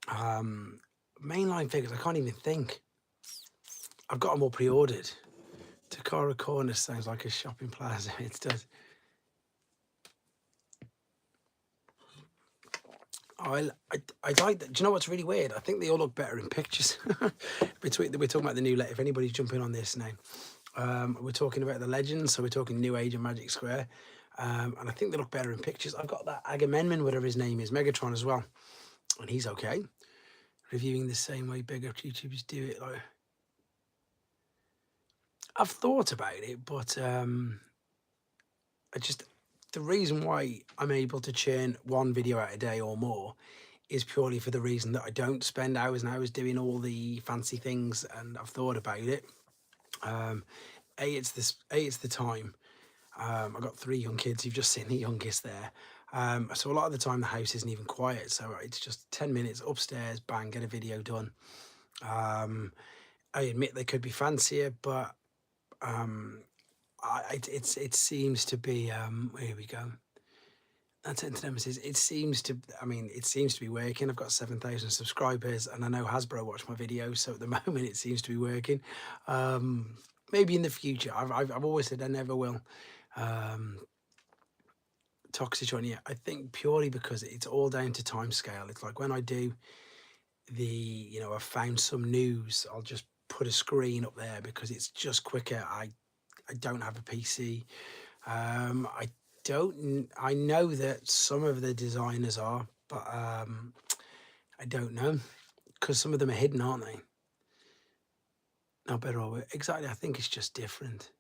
Mainline figures, I can't even think. I've got them all pre-ordered. Takara Corner sounds like a shopping plaza. It does. I like that. Do you know what's really weird? I think they all look better in pictures. We're talking about the new let. If anybody's jumping on this now, we're talking about the legends. So we're talking New Age and Magic Square, and I think they look better in pictures. I've got that Agamemnon, whatever his name is, Megatron as well, and he's okay. Reviewing the same way bigger YouTubers do it. Like, I've thought about it, but the reason why I'm able to churn one video out a day or more is purely for the reason that I don't spend hours and hours doing all the fancy things, and I've thought about it. It's the time. I've got 3 young kids. You've just seen the youngest there. So a lot of the time the house isn't even quiet. So it's just 10 minutes upstairs, bang, get a video done. I admit they could be fancier, but it seems to be, here we go. That's it, Nemesis. It seems to be working. I've got 7,000 subscribers, and I know Hasbro watch my videos, so at the moment it seems to be working. Maybe in the future. I've always said I never will. Toxic on you. I think purely because it's all down to time scale. It's like when I do I've found some news, I'll just put a screen up there because it's just quicker. I don't have a PC. I know that some of the designers are, but I don't know, because some of them are hidden, aren't they? No better or worse. Exactly, I think it's just different.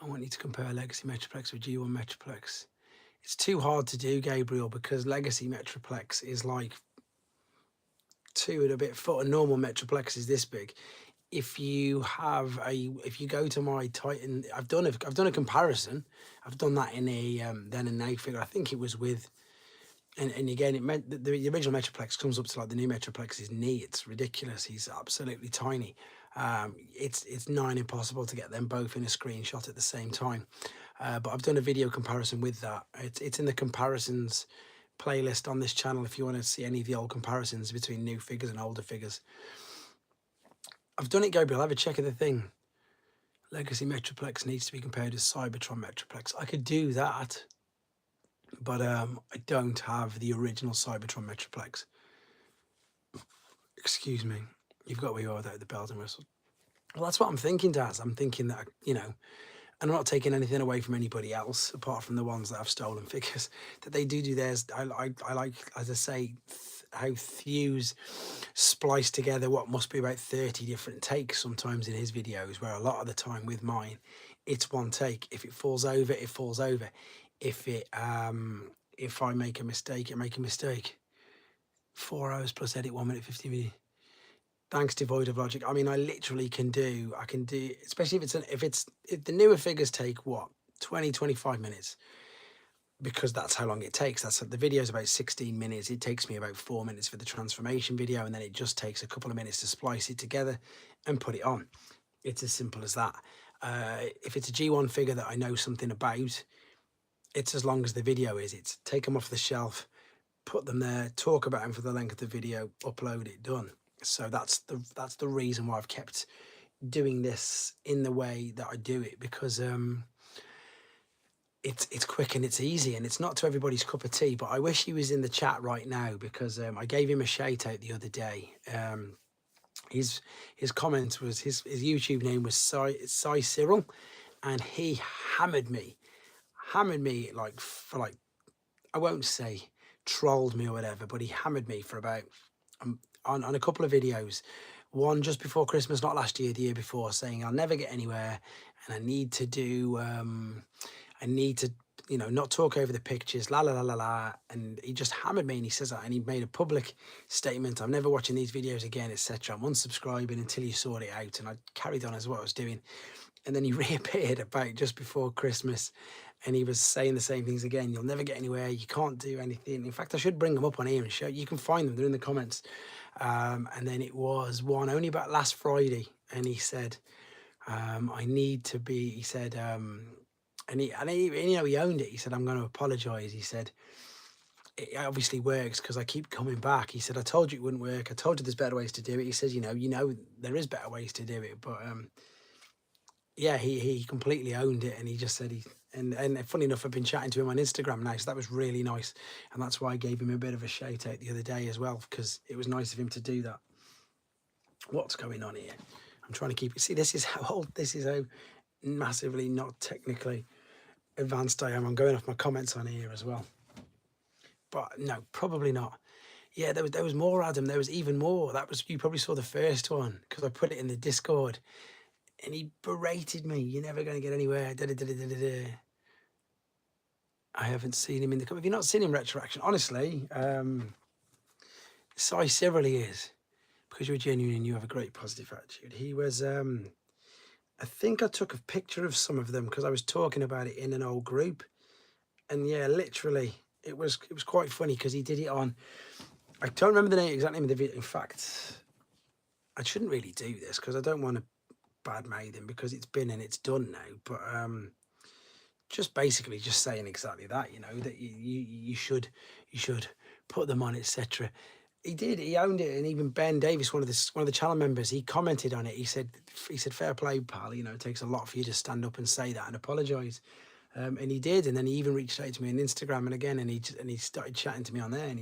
I want you to compare Legacy Metroplex with G1 Metroplex. It's too hard to do, Gabriel, because Legacy Metroplex is like 2 and a bit foot, and normal Metroplex is this big. If you go to my Titan, I've done a comparison. I've done that in a then and now figure. I think it was with, and again, it meant that the original Metroplex comes up to like the new Metroplex's knee. It's ridiculous. He's absolutely tiny. It's nigh impossible to get them both in a screenshot at the same time. But I've done a video comparison with that. It's in the comparisons playlist on this channel if you want to see any of the old comparisons between new figures and older figures. I've done it, Gabriel. Have a check of the thing. Legacy Metroplex needs to be compared to Cybertron Metroplex. I could do that, but I don't have the original Cybertron Metroplex. Excuse me. You've got where you are without the bells and whistles. Well, that's what I'm thinking, Daz. I'm thinking that, and I'm not taking anything away from anybody else apart from the ones that have stolen figures, that they do theirs. I like, as I say, how Thew's spliced together what must be about 30 different takes sometimes in his videos, where a lot of the time with mine, it's one take. If it falls over, it falls over. If I make a mistake, I make a mistake. 4 hours plus edit, 1 minute 50 minutes. Thanks, devoid of logic. I mean, I literally can do, especially if the newer figures take what, 20, 25 minutes, because that's how long it takes. The video is about 16 minutes. It takes me about 4 minutes for the transformation video, and then it just takes a couple of minutes to splice it together and put it on. It's as simple as that. If it's a G1 figure that I know something about, it's as long as the video is. It's take them off the shelf, put them there, talk about them for the length of the video, upload it, done. So that's the reason why I've kept doing this in the way that I do it, because it's quick and it's easy, and it's not to everybody's cup of tea. But I wish he was in the chat right now, because I gave him a shout out the other day. His comment was, his YouTube name was Cy Cyril, and he hammered me like I won't say trolled me or whatever, but he hammered me for about on a couple of videos. One just before Christmas, not last year, the year before, saying I'll never get anywhere, and I need to do not talk over the pictures, la la la la la. And he just hammered me, and he says that, and he made a public statement, I'm never watching these videos again, etc. I'm unsubscribing until you sort it out. And I carried on as what I was doing, and then he reappeared about just before Christmas, and he was saying the same things again. You'll never get anywhere, you can't do anything. In fact, I should bring them up on here and show you. Can find them, they're in the comments. And then it was one only about last Friday, and he said, I need to be, he said, And he owned it. He said, I'm going to apologise. He said, it obviously works because I keep coming back. He said, I told you it wouldn't work. I told you there's better ways to do it. He says, there is better ways to do it. But yeah, he completely owned it. And he just said and funny enough, I've been chatting to him on Instagram now. So that was really nice. And that's why I gave him a bit of a shout out the other day as well, because it was nice of him to do that. What's going on here? I'm trying to keep it. See, this is how massively not technically advanced I am. I'm going off my comments on here as well. But no, probably not. Yeah, there was more, Adam. There was even more. You probably saw the first one because I put it in the Discord, and he berated me. You're never going to get anywhere. Da, da, da, da, da, da. I haven't seen him in the. Have you not seen him Retroaction? Honestly, Cy Severally is, because you're genuine and you have a great positive attitude. He was. I think I took a picture of some of them because I was talking about it in an old group, and yeah, literally, it was quite funny because he did it on. I don't remember the exact name of the video. In fact, I shouldn't really do this because I don't want to badmouth him because it's been and it's done now. But just basically just saying exactly that, that you should put them on, etc. He did. He owned it, and even Ben Davis, one of the channel members, he commented on it. He said, "Fair play, pal. It takes a lot for you to stand up and say that and apologise." And he did, and then he even reached out to me on Instagram, and again, and he started chatting to me on there, and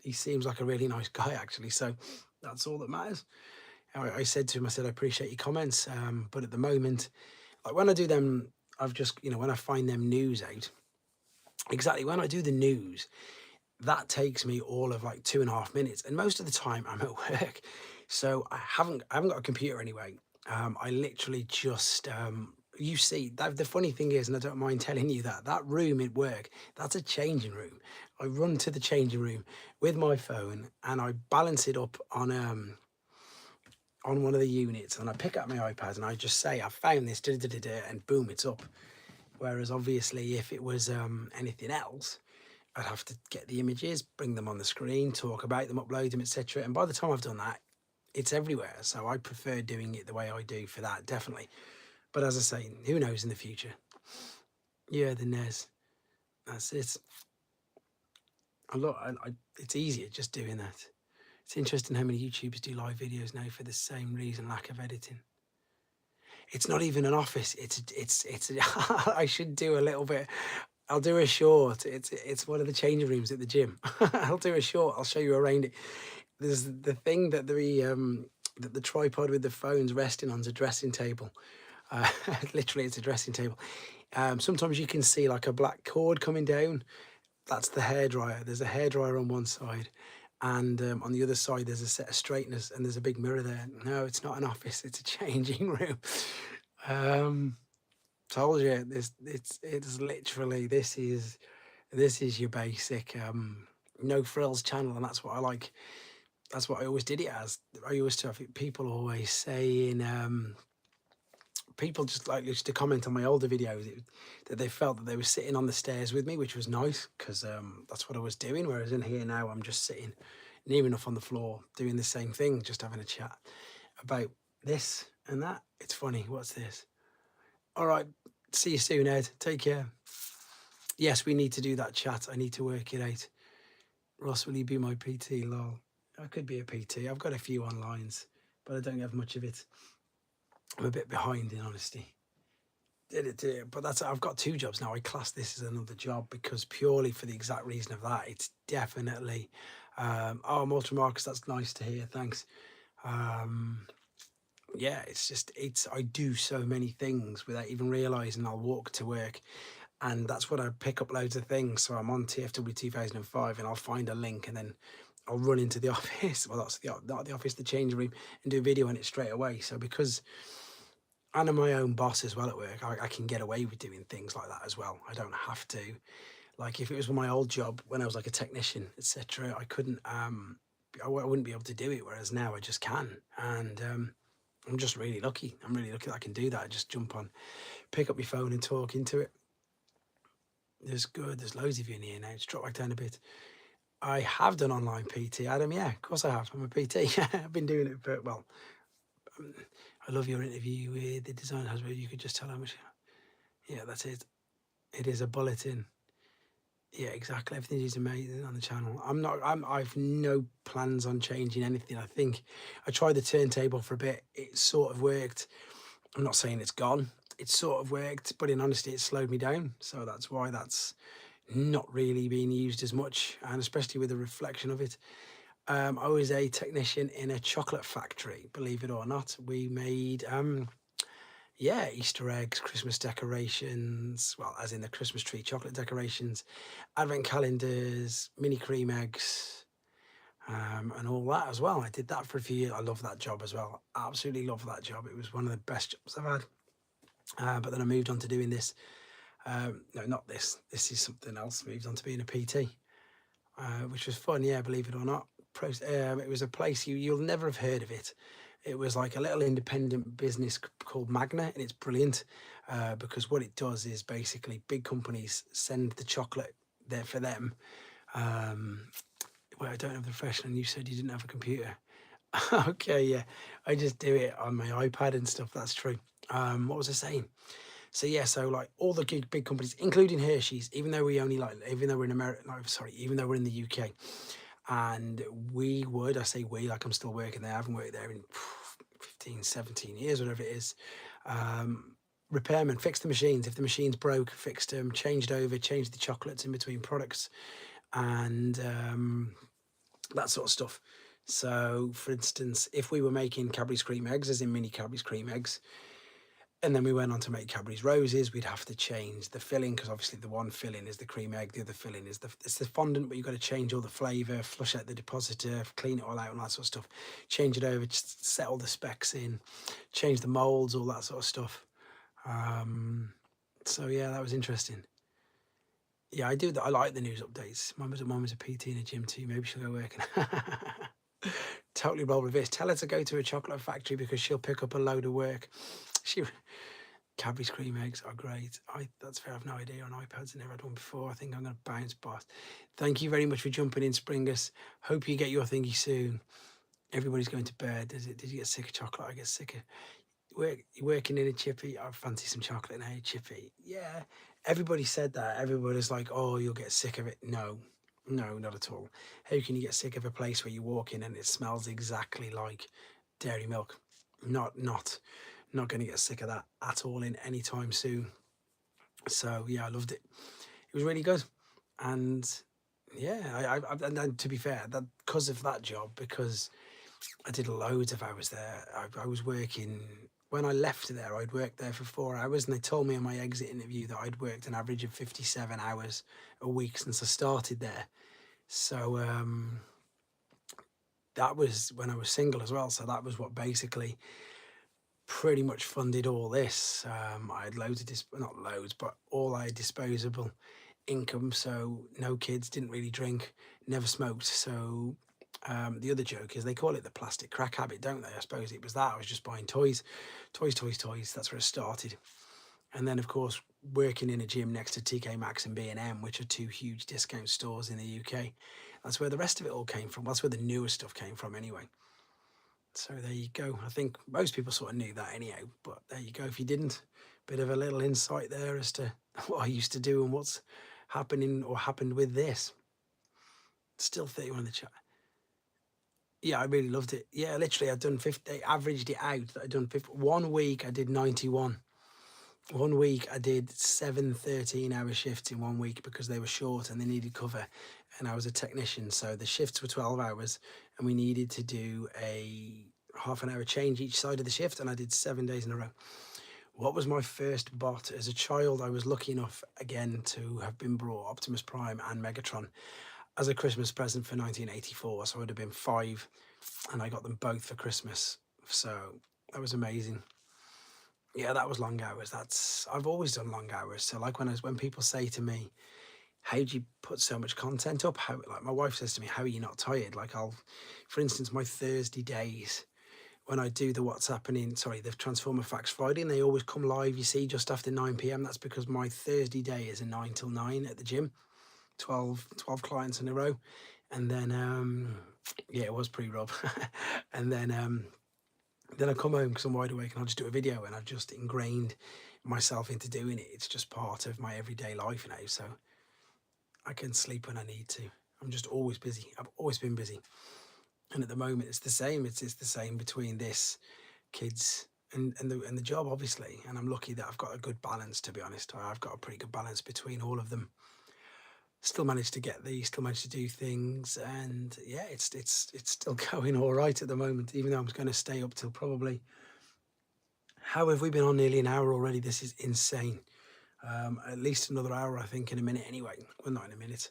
he seems like a really nice guy actually. So that's all that matters. I said to him, I said, I appreciate your comments, but at the moment, like when I do them, I've just when I find them news out, exactly when I do the news, that takes me all of like 2.5 minutes, and most of the time I'm at work, so I haven't got a computer anyway. I literally just you see that the funny thing is, and I don't mind telling you that room at work, that's a changing room. I run to the changing room with my phone and I balance it up on one of the units, and I pick up my iPad and I just say I found this, and boom, it's up. Whereas obviously if it was anything else, I'd have to get the images, bring them on the screen, talk about them, upload them, etc. And by the time I've done that, it's everywhere. So I prefer doing it the way I do for that, definitely. But as I say, who knows in the future? Yeah, the NES. That's it. It's easier just doing that. It's interesting how many YouTubers do live videos now for the same reason, lack of editing. It's not even an office. It's I should do a little bit. I'll do a short. It's one of the changing rooms at the gym. I'll do a short. I'll show you around it. There's the thing that the tripod with the phones resting on is a dressing table. Literally, it's a dressing table. Sometimes you can see like a black cord coming down. That's the hairdryer. There's a hairdryer on one side, and on the other side there's a set of straighteners, and there's a big mirror there. No, it's not an office. It's a changing room. Told you, it's literally this is your basic no frills channel, and that's what I like. That's what I always did it as. I used to have people always saying people just like used to comment on my older videos that they felt that they were sitting on the stairs with me, which was nice because that's what I was doing. Whereas in here now, I'm just sitting near enough on the floor doing the same thing, just having a chat about this and that. It's funny. What's this? All right. See you soon, Ed. Take care. Yes, we need to do that chat. I need to work it out. Ross, will you be my PT? Lol. I could be a PT. I've got a few onlines, but I don't have much of it. I'm a bit behind in honesty. But I've got 2 jobs now. I class this as another job because purely for the exact reason of that. It's definitely oh, Malta Marcus, that's nice to hear. Thanks. Yeah, I do so many things without even realizing. I'll walk to work, and that's what I pick up loads of things. So I'm on TFW 2005 and I'll find a link and then I'll run into the office. Well, that's not the office, the change room, and do a video on it straight away. So because I'm my own boss as well at work, I can get away with doing things like that as well. I don't have to. Like if it was my old job when I was like a technician, etc., I couldn't. I wouldn't be able to do it. Whereas now I just can, and I'm just really lucky. I'm really lucky that I can do that. I just jump on, pick up my phone and talk into it. There's loads of you in here now. It's dropped back down a bit. I have done online PT, Adam. Yeah, of course I have. I'm a PT. I've been doing it for, well, I love your interview with the design Hasbro. You could just tell how much. Yeah, that's it. It is a bulletin. Yeah, exactly. Everything is amazing on the channel. I've no plans on changing anything. I think I tried the turntable for a bit. It sort of worked. I'm not saying it's gone. It sort of worked, but in honesty, it slowed me down. So that's why that's not really being used as much, and especially with the reflection of it. I was a technician in a chocolate factory, believe it or not. We made yeah, Easter eggs, Christmas decorations, well, as in the Christmas tree, chocolate decorations, advent calendars, mini cream eggs, and all that as well. I did that for a few years. I love that job as well. Absolutely love that job. It was one of the best jobs I've had. But then I moved on to doing this. No, not this. This is something else. Moved on to being a PT, which was fun. Yeah, believe it or not. It was a place you'll never have heard of it. It was like a little independent business called Magna, and it's brilliant because what it does is basically big companies send the chocolate there for them. Well, I don't have the profession, and you said you didn't have a computer. Okay, yeah, I just do it on my iPad and stuff. That's true. What was I saying? So yeah, so like all the big companies, including Hershey's, even though even though we're in America, even though we're in the UK, and I say we, like I'm still working there. I haven't worked there in 15, 17 years, whatever it is. Repairmen, fixed the machines. If the machines broke, fixed them, changed the chocolates in between products, and that sort of stuff. So, for instance, if we were making Cadbury's cream eggs, as in mini Cadbury's cream eggs, and then we went on to make Cadbury's roses, we'd have to change the filling because obviously the one filling is the cream egg, the other filling is it's the fondant, but you've got to change all the flavour, flush out the depositor, clean it all out and that sort of stuff, change it over, just set all the specs in, change the moulds, all that sort of stuff. So yeah, that was interesting. Yeah, I do that. I like the news updates. Mum was a PT in a gym too. Maybe she'll go working. Totally roll reverse. Tell her to go to a chocolate factory because she'll pick up a load of work. She Cadbury's cream eggs are great. That's fair. I've no idea on iPads. I never had one before. I think I'm going to bounce past. Thank you very much for jumping in, Springus. Hope you get your thingy soon. Everybody's going to bed. Did you get sick of chocolate? I get sick of working in a chippy. I fancy some chocolate now, chippy. Yeah. Everybody said that. Everybody's like, oh, you'll get sick of it. No, not at all. How can you get sick of a place where you walk in and it smells exactly like dairy milk? Not going to get sick of that at all in any time soon. So yeah, I loved it. It was really good, and yeah, and to be fair, that because of that job, because I did loads of hours there. I was working when I left there. I'd worked there for 4 hours, and they told me in my exit interview that I'd worked an average of 57 hours a week since I started there. So that was when I was single as well. So that was what basically pretty much funded all this. I had loads of not loads, but all I had disposable income. So no kids, didn't really drink, never smoked. So the other joke is they call it the plastic crack habit, don't they? I suppose it was that. I was just buying toys. That's where it started. And then, of course, working in a gym next to TK Maxx and B&M, which are two huge discount stores in the UK. That's where the rest of it all came from. That's where the newer stuff came from anyway. So there you go. I think most people sort of knew that anyhow, but there you go. If you didn't, bit of a little insight there as to what I used to do and what's happening or happened with this. Still 31 in the chat. Yeah, I really loved it. Yeah, literally, I'd done 50, averaged it out. I'd done 50. 1 week, I did 91. 1 week, I did 7 13-hour shifts in 1 week because they were short and they needed cover. And I was a technician, so the shifts were 12 hours and we needed to do a half an hour change each side of the shift, and I did 7 days in a row. What was my first bot? As a child, I was lucky enough, again, to have been brought Optimus Prime and Megatron as a Christmas present for 1984, so I would have been 5, and I got them both for Christmas. So that was amazing. Yeah, that was long hours. I've always done long hours. So like when people say to me, how do you put so much content up? Like my wife says to me, how are you not tired? Like for instance, my Thursday days, when I do the the Transformer Facts Friday, and they always come live, you see, just after 9 p.m. That's because my Thursday day is a 9 till 9 at the gym, 12 clients in a row. And then, yeah, it was pre-Rob. And then I come home because I'm wide awake and I'll just do a video, and I've just ingrained myself into doing it. It's just part of my everyday life now. So I can sleep when I need to. I'm just always busy. I've always been busy. And at the moment, it's the same. It's the same between this, kids, and the job, obviously. And I'm lucky that I've got a good balance, to be honest. I've got a pretty good balance between all of them. Still managed to get these, still managed to do things, and yeah, it's still going all right at the moment. Even though I'm going to stay up till probably. How have we been on nearly an hour already? This is insane. At least another hour, I think, in a minute anyway. Well, not in a minute.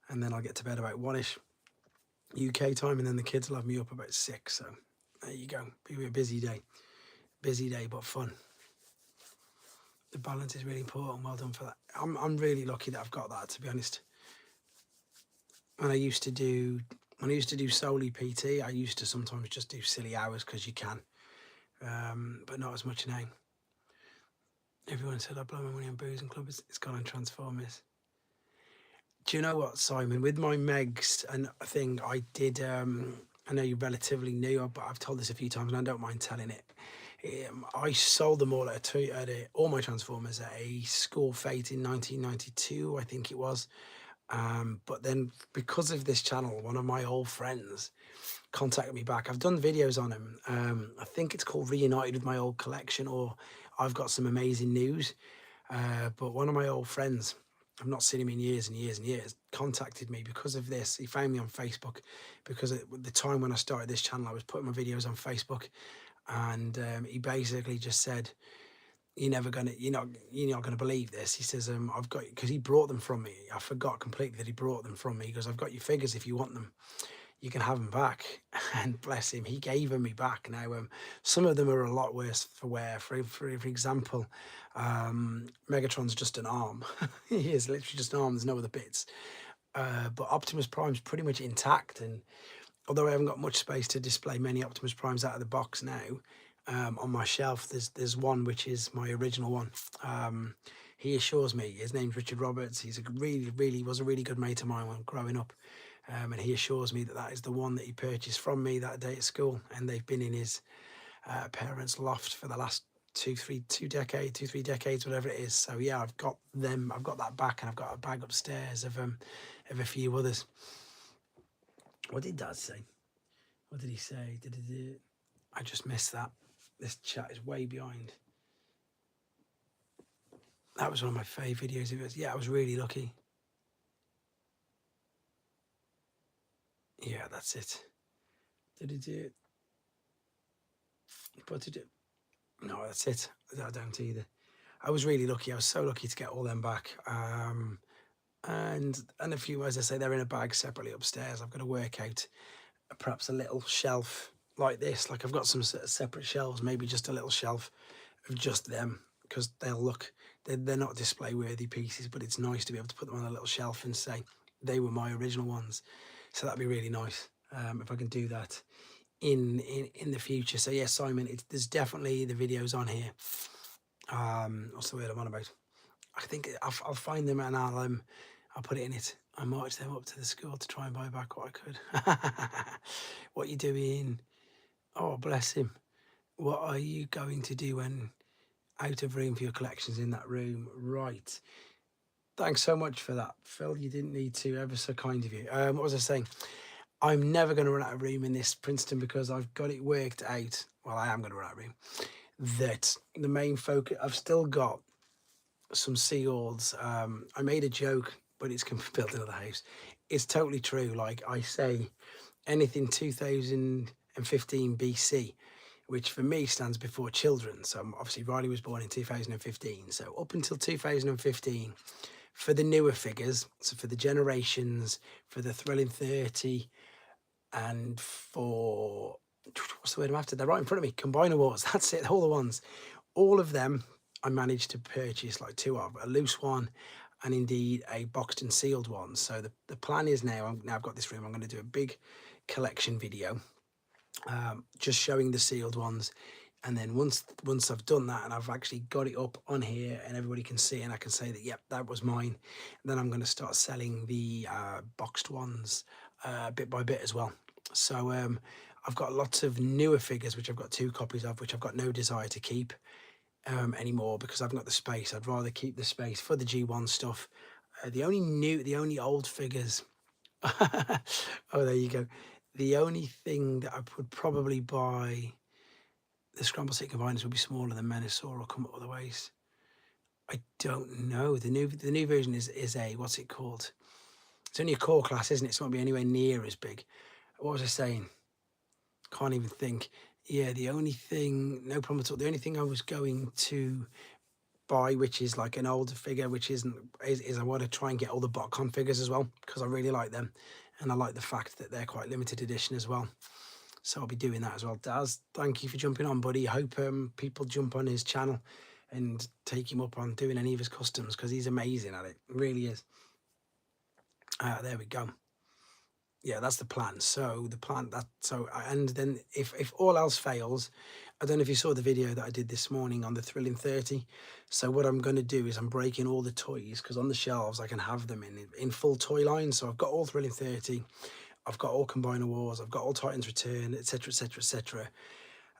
And then I'll get to bed about 1ish UK time, and then the kids will have me up about 6. So there you go. Be a busy day. Busy day, but fun. The balance is really important. Well done for that. I'm really lucky that I've got that, to be honest. When I used to do solely PT, I used to sometimes just do silly hours because you can, but not as much now. Everyone said I blow my money on booze and clubs. It's gone on Transformers. Do you know what, Simon? With my Megs and thing, I did. I know you're relatively new, but I've told this a few times, and I don't mind telling it. I sold them all all my Transformers at a school fete in 1992, I think it was. But then, because of this channel, one of my old friends contacted me back. I've done videos on him. I think it's called Reunited with my old collection, or I've got some amazing news. But one of my old friends, I've not seen him in years and years and years, contacted me because of this. He found me on Facebook because at the time when I started this channel, I was putting my videos on Facebook, and he basically just said, you're not gonna believe this. He says, I've got, because he brought them from me. I forgot completely that he brought them from me. He goes, I've got your figures if you want them. You can have them back. And bless him, he gave them me back. Now, some of them are a lot worse for wear. For example, Megatron's just an arm. He is literally just an arm. There's no other bits. But Optimus Prime's pretty much intact. And although I haven't got much space to display many Optimus Primes out of the box now, on my shelf, there's one which is my original one. He assures me, his name's Richard Roberts. He's was a really good mate of mine when growing up. And he assures me that is the one that he purchased from me that day at school, and they've been in his parents' loft for the last 3 decades, whatever it is. So yeah, I've got them. I've got that back, and I've got a bag upstairs of a few others. What did Dad say? What did he say? I just missed that. This chat is way behind. That was one of my favourite videos. It was, yeah, I was really lucky. Yeah, that's it. Did he do it? But did it? No, that's it. I don't either. I was really lucky. I was so lucky to get all them back. And a few, as I say, they're in a bag separately upstairs. I've got to work out perhaps a little shelf like this. Like I've got some separate shelves, maybe just a little shelf of just them, because they're not display worthy pieces, but it's nice to be able to put them on a little shelf and say they were my original ones. So that'd be really nice if I can do that in the future. So yeah, Simon, there's definitely the videos on here. What's the word I'm on about? I think I'll find them, and I'll put it in it. I marched them up to the school to try and buy back what I could. What you doing? Oh, bless him. What are you going to do when out of room for your collections in that room? Right. Thanks so much for that, Phil. You didn't need to. Ever so kind of you. What was I saying? I'm never going to run out of room in this Princeton because I've got it worked out. Well, I am going to run out of room. That the main focus, I've still got some seals. I made a joke, but it's built another house. It's totally true. Like I say, anything 2015 BC, which for me stands before children. So obviously Riley was born in 2015. So up until 2015, for the newer figures, so for the generations, for the Thrilling 30, and for, what's the word I'm after? They're right in front of me. Combine Awards. That's it. All the ones. All of them I managed to purchase like 2 of, a loose one and indeed a boxed and sealed one. So the plan is now I've got this room, I'm going to do a big collection video just showing the sealed ones. And then once I've done that and I've actually got it up on here and everybody can see and I can say that, yep, that was mine, then I'm going to start selling the boxed ones bit by bit as well. So I've got lots of newer figures, which I've got 2 copies of, which I've got no desire to keep. anymore because I've got the space. I'd rather keep the space for the G1 stuff. The only old figures. Oh, there you go. The only thing that I would probably buy, the Scramble Stick Combiners would be smaller than Menosaur or Come Up With the Ways. I don't know. The new version is a, what's it called? It's only a core class, isn't it? It's not be anywhere near as big. What was I saying? Can't even think. Yeah, the only thing, no problem at all. The only thing I was going to buy, which is like an older figure, which is I want to try and get all the BotCon figures as well, because I really like them. And I like the fact that they're quite limited edition as well. So I'll be doing that as well. Daz, thank you for jumping on, buddy. I hope people jump on his channel and take him up on doing any of his customs, because he's amazing at it. Really is. There we go. Yeah, that's the plan. So the plan that and then if all else fails, I don't know if you saw the video that I did this morning on the Thrilling 30. So what I'm going to do is I'm breaking all the toys, because on the shelves I can have them in full toy lines. So I've got all Thrilling 30, I've got all Combiner Wars, I've got all Titans Return, etc, etc, etc.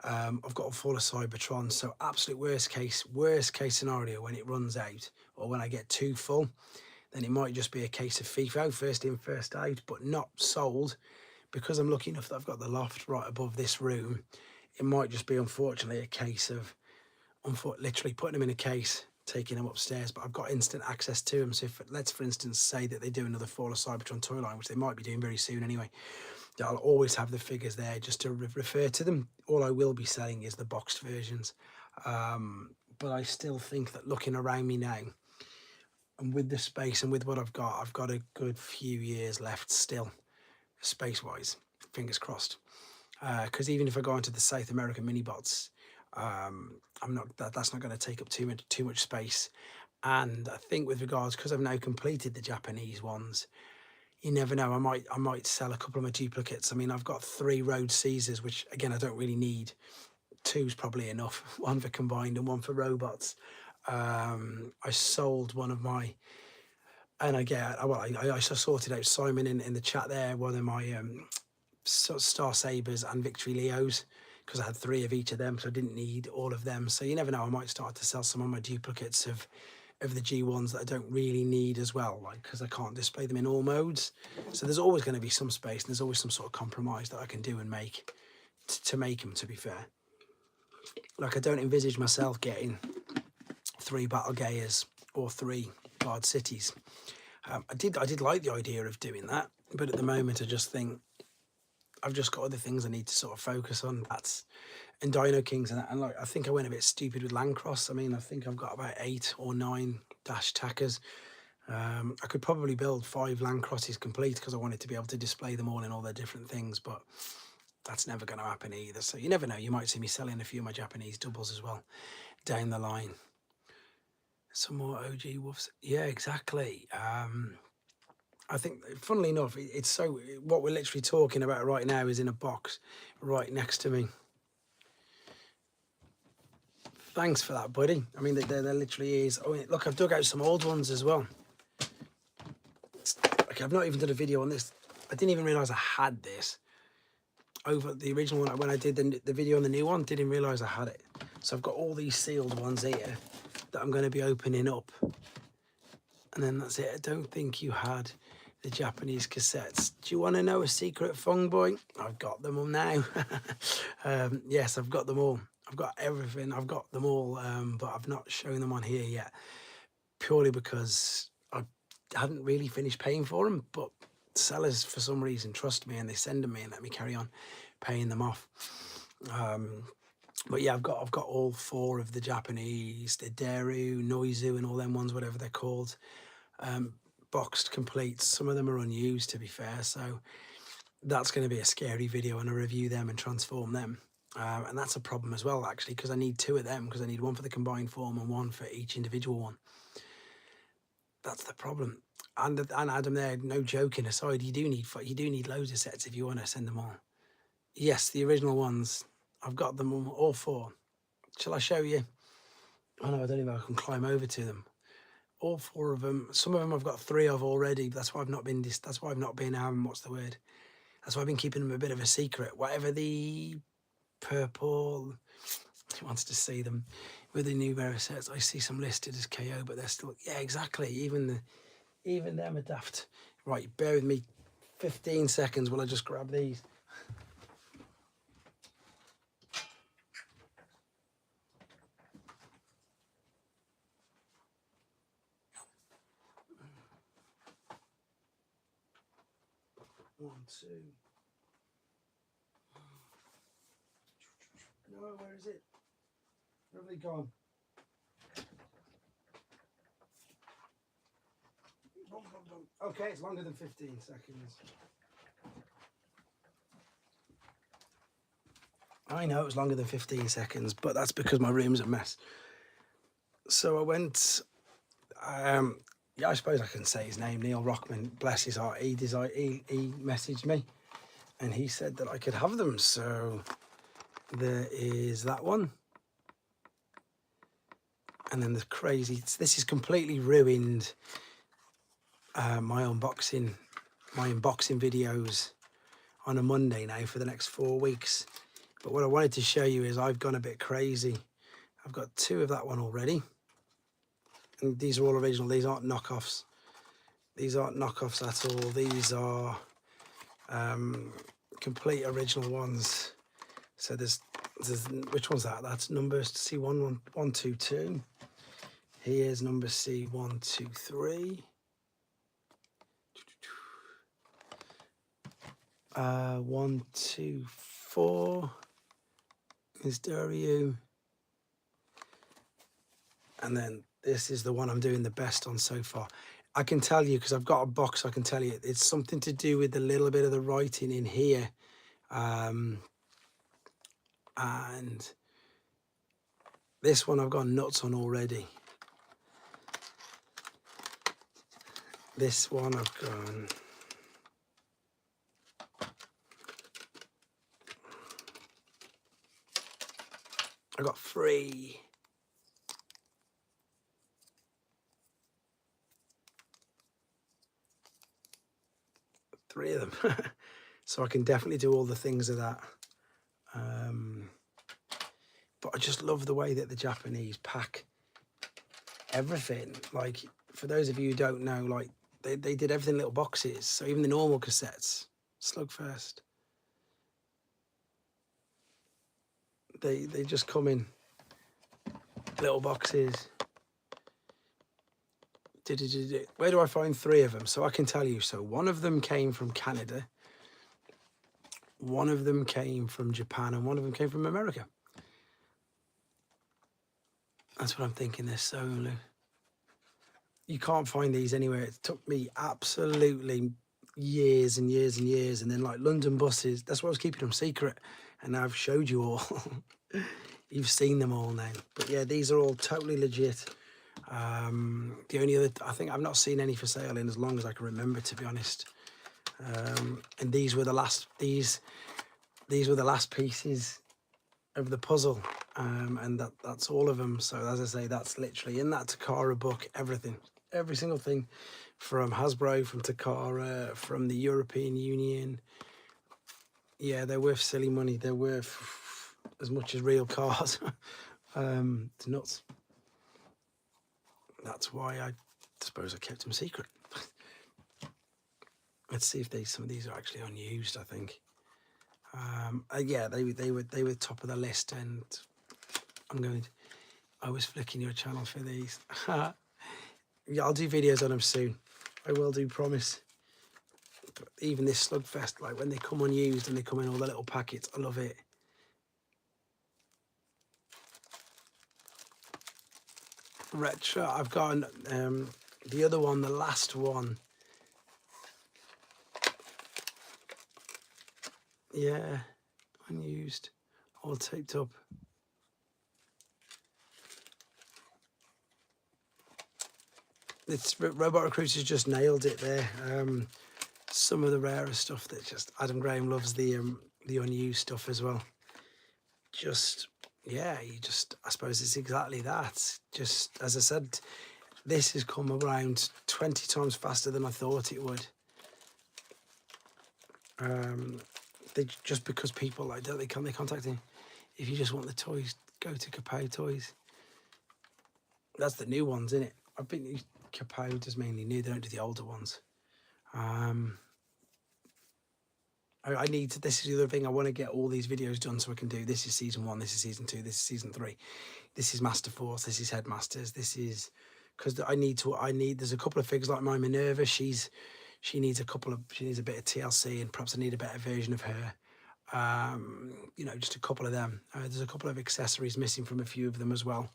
I've got all Fall of Cybertron. So absolute worst case scenario, when it runs out or when I get too full, then it might just be a case of FIFO, first in, first out, but not sold. Because I'm lucky enough that I've got the loft right above this room, it might just be, unfortunately, a case of literally putting them in a case, taking them upstairs, but I've got instant access to them. So if, let's, for instance, say that they do another Fall of Cybertron toy line, which they might be doing very soon anyway, I'll always have the figures there just to refer to them. All I will be selling is the boxed versions. But I still think that looking around me now, and with the space and with what I've got a good few years left still, space-wise, fingers crossed. Because even if I go into the South American mini bots, that's not going to take up too much space. And I think with regards, because I've now completed the Japanese ones, you never know, I might sell a couple of my duplicates. I mean, I've got 3 Road Caesars, which again I don't really need. 2's probably enough, one for combined and one for robots. I sold one of my, and I sorted out Simon in the chat there, one of my Star Sabers and Victory Leos, because I had 3 of each of them, so I didn't need all of them. So you never know, I might start to sell some of my duplicates of the G1s that I don't really need as well, like, because I can't display them in all modes. So there's always going to be some space, and there's always some sort of compromise that I can do and make to make them, to be fair. Like, I don't envisage myself getting 3 Battle Gaias or 3 Guard Cities. I did like the idea of doing that, but at the moment I just think I've just got other things I need to sort of focus on. And Dino Kings and that. And like, I think I went a bit stupid with Landcross. I mean, I think I've got about 8 or 9 dash tackers. I could probably build 5 Landcrosses complete, because I wanted to be able to display them all in all their different things, but that's never going to happen either. So you never know, you might see me selling a few of my Japanese doubles as well down the line. Some more OG Wolves. Yeah, exactly. I think, funnily enough, it's so, what we're literally talking about right now is in a box right next to me. Thanks for that, buddy. I mean, there literally is. Oh, look, I've dug out some old ones as well. Okay, I've not even done a video on this. I didn't even realise I had this. Over the original one, when I did the video on the new one, didn't realise I had it. So I've got all these sealed ones here that I'm going to be opening up. And then that's it. I don't think you had the Japanese cassettes. Do you want to know a secret, Fung Boy? I've got them all now. Yes, I've got them all. I've got everything. I've got them all, but I've not shown them on here yet, purely because I hadn't really finished paying for them. But sellers, for some reason, trust me, and they send them me and let me carry on paying them off. But yeah, I've got all 4 of the Japanese, the Deru, Noizu, and all them ones, whatever they're called, boxed complete. Some of them are unused, to be fair, so that's going to be a scary video, and I review them and transform them. And that's a problem as well, actually, because I need 2 of them, because I need one for the combined form and one for each individual one. That's the problem. And Adam, there, no joking aside, you do need loads of sets if you want to send them all. Yes, the original ones, I've got them all 4. Shall I show you? Oh no, I don't even know if I can climb over to them. All 4 of them. Some of them I've got 3 of already. But that's why I've not been. That's why I've not been. What's the word? That's why I've been keeping them a bit of a secret. Whatever the purple. She wants to see them with the new rare sets. I see some listed as KO, but they're still, yeah, exactly. Even them are daft. Right, bear with me 15 seconds while I just grab these. One, two. No, where is it? Where have they gone? Okay, it's longer than 15 seconds. I know it's longer than 15 seconds, but that's because my room's a mess. So I went, yeah, I suppose I can say his name, Neil Rockman, bless his heart. He messaged me and he said that I could have them. So there is that one. And then the crazy, this is completely ruined my unboxing videos on a Monday now for the next 4 weeks. But what I wanted to show you is I've gone a bit crazy. I've got 2 of that one already. And these are all original. These aren't knockoffs. These aren't knockoffs at all. These are complete original ones. So there's which one's that? That's number C122. Here's number C123. 124 is Dario. And then this is the one I'm doing the best on so far. I can tell you, because I've got a box, I can tell you it's something to do with a little bit of the writing in here. And this one I've gone nuts on already. This one I've gone... I got 3. Three of them. So I can definitely do all the things of that. But I just love the way that the Japanese pack everything. Like, for those of you who don't know, like they did everything in little boxes. So even the normal cassettes, Slugfest, they just come in little boxes. Where do I find 3 of them? So I can tell you. So one of them came from Canada, one of them came from Japan, and one of them came from America. That's what I'm thinking. They're so low. You can't find these anywhere. It took me absolutely years and years and years. And then like London buses, that's why I was keeping them secret. And now I've showed you all. You've seen them all now. But yeah, these are all totally legit. The only other, I think I've not seen any for sale in as long as I can remember, to be honest. And these were the last, these were the last pieces of the puzzle. And that's all of them. So as I say, that's literally in that Takara book, everything, every single thing from Hasbro, from Takara, from the European Union. Yeah, they're worth silly money. They're worth as much as real cars. It's nuts. That's why I suppose I kept them secret. Let's see if some of these are actually unused. I think. Yeah, they were top of the list, and I was flicking your channel for these. Yeah, I'll do videos on them soon. I will do, promise. But even this Slugfest, like when they come unused and they come in all the little packets, I love it. Retro, I've got the other one, the last one. Yeah, unused, all taped up. It's Robot Recruiters just nailed it there. Some of the rarest stuff that just Adam Graham loves the unused stuff as well. Just yeah, I suppose it's exactly that. Just as I said, this has come around 20 times faster than I thought it would. Just because people like they contact me. If you just want the toys, go to Kapow Toys. That's the new ones, isn't it? I've been Kapow does mainly new. They don't do the older ones. I need to. This is the other thing. I want to get all these videos done so I can do. This is season 1. This is season 2. This is season 3. This is Master Force. This is Headmasters. This is because I need. There's a couple of figures like my Minerva. She needs a bit of TLC, and perhaps I need a better version of her. You know, just a couple of them. There's a couple of accessories missing from a few of them as well,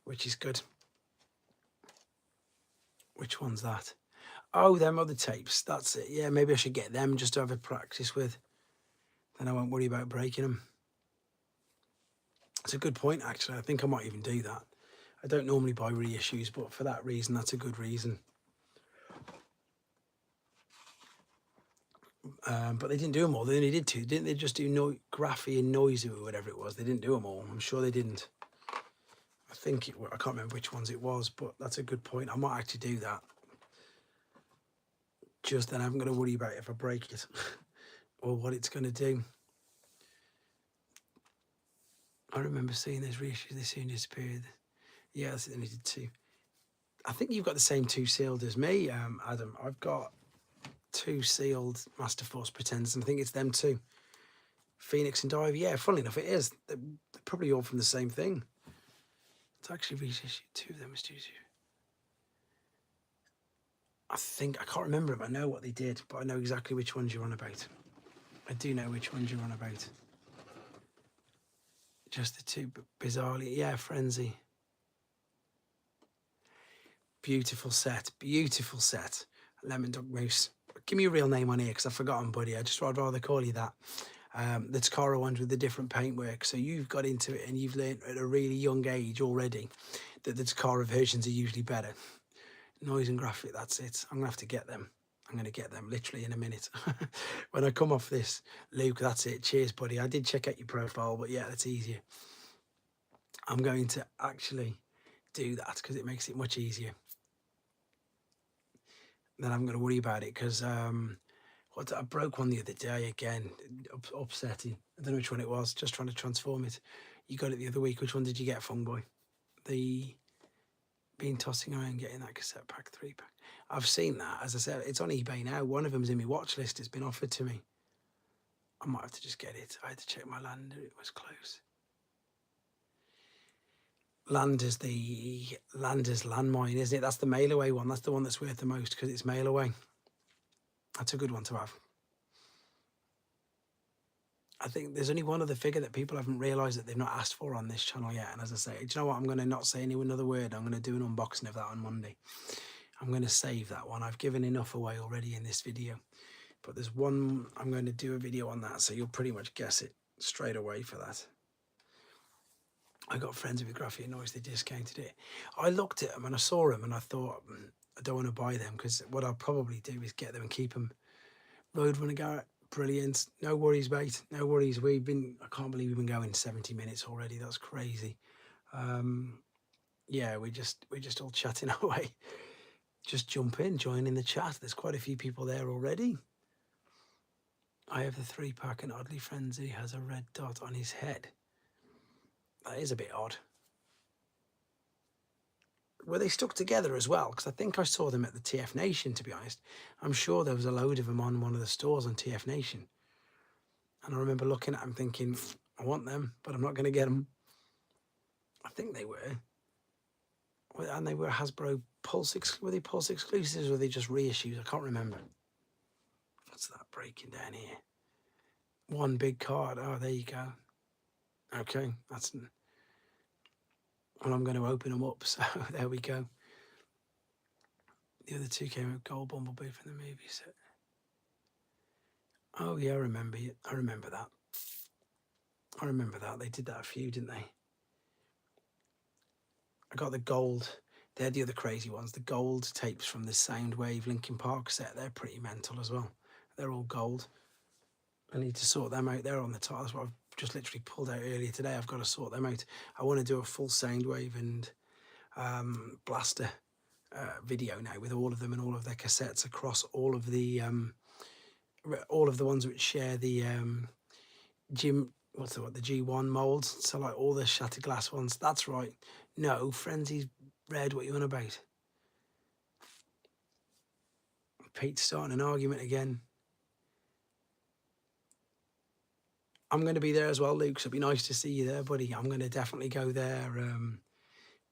which is good. Which one's that? Oh, them other tapes. That's it. Yeah, maybe I should get them just to have a practice with. Then I won't worry about breaking them. It's a good point, actually. I think I might even do that. I don't normally buy reissues, but for that reason, that's a good reason. But they didn't do them all. They only did 2. Didn't they just do Graphy and Noisy or whatever it was? They didn't do them all. I'm sure they didn't. I can't remember which ones it was, but that's a good point. I might actually do that. Just then I haven't got to worry about if I break it or what it's going to do. I remember seeing those reissues. They soon disappeared. Yeah, that's it. They did 2. I think you've got the same 2 sealed as me, Adam. I've got 2 sealed Master Force Pretenders, and I think it's them 2. Phoenix and Dive. Yeah, funnily enough, it is. They're probably all from the same thing. It's actually reissued 2 of them. I can't remember them. I know what they did, but I know exactly which ones you're on about. I do know which ones you're on about. Just the 2, but bizarrely, yeah, Frenzy. Beautiful set, beautiful set. Lemon Dog Moose. Give me a real name on here because I've forgotten, buddy. I'd rather call you that. The Takara ones with the different paintwork. So you've got into it and you've learned at a really young age already that the Takara versions are usually better. Noise and Graphic, that's it. I'm going to have to get them. I'm going to get them literally in a minute. When I come off this, Luke, that's it. Cheers, buddy. I did check out your profile, but yeah, that's easier. I'm going to actually do that because it makes it much easier. Then I'm going to worry about it because I broke one the other day again, upsetting. I don't know which one it was, just trying to transform it. You got it the other week. Which one did you get, Fungboy? The been tossing around getting that cassette pack 3-pack. I've seen that. As I said, it's on eBay now. One of them's in my watch list. It's been offered to me. I might have to just get it. I had to check my lander. It was close. Lander's landmine, isn't it? That's the mail away one. That's the one that's worth the most because it's mail away. That's a good one to have. I think there's only one other figure that people haven't realised that they've not asked for on this channel yet. And as I say, do you know what? I'm going to not say another word. I'm going to do an unboxing of that on Monday. I'm going to save that one. I've given enough away already in this video. But there's one, I'm going to do a video on that. So you'll pretty much guess it straight away for that. I got friends with Graphic Noise. They discounted it. I looked at them and I saw them and I thought, I don't want to buy them because what I'll probably do is get them and keep them. Roadrunner Garrett. Brilliant. No worries, mate. No worries. I can't believe we've been going 70 minutes already. That's crazy. Yeah, we're just all chatting away. Just jump in, join in the chat. There's quite a few people there already. I have the 3-pack and Oddly Frenzy has a red dot on his head. That is a bit odd. Were they stuck together as well? Because I think I saw them at the TF Nation, to be honest. I'm sure there was a load of them on one of the stores on TF Nation. And I remember looking at them thinking, I want them, but I'm not going to get them. I think they were. And they were Hasbro Pulse, were they Pulse exclusives or were they just reissues? I can't remember. What's that breaking down here? One big card. Oh, there you go. Okay, that's... Well, I'm going to open them up, so there we go. The other 2 came with Gold Bumblebee from the movie set. Oh, yeah, I remember it. I remember that. I remember that. They did that a few, didn't they? I got the gold. They're the other crazy ones. The gold tapes from the Soundwave Linkin Park set. They're pretty mental as well. They're all gold. I need to sort them out. They're on the top. That's what I've just literally pulled out earlier today. I've got to sort them out. I want to do a full Soundwave and Blaster video now with all of them and all of their cassettes across all of the ones which share the Jim what's the G1 molds. So like all the shattered glass ones. That's right. No, Frenzy's red. What you on about? Pete's starting an argument again. I'm going to be there as well, Luke. So it'd be nice to see you there, buddy. I'm going to definitely go there.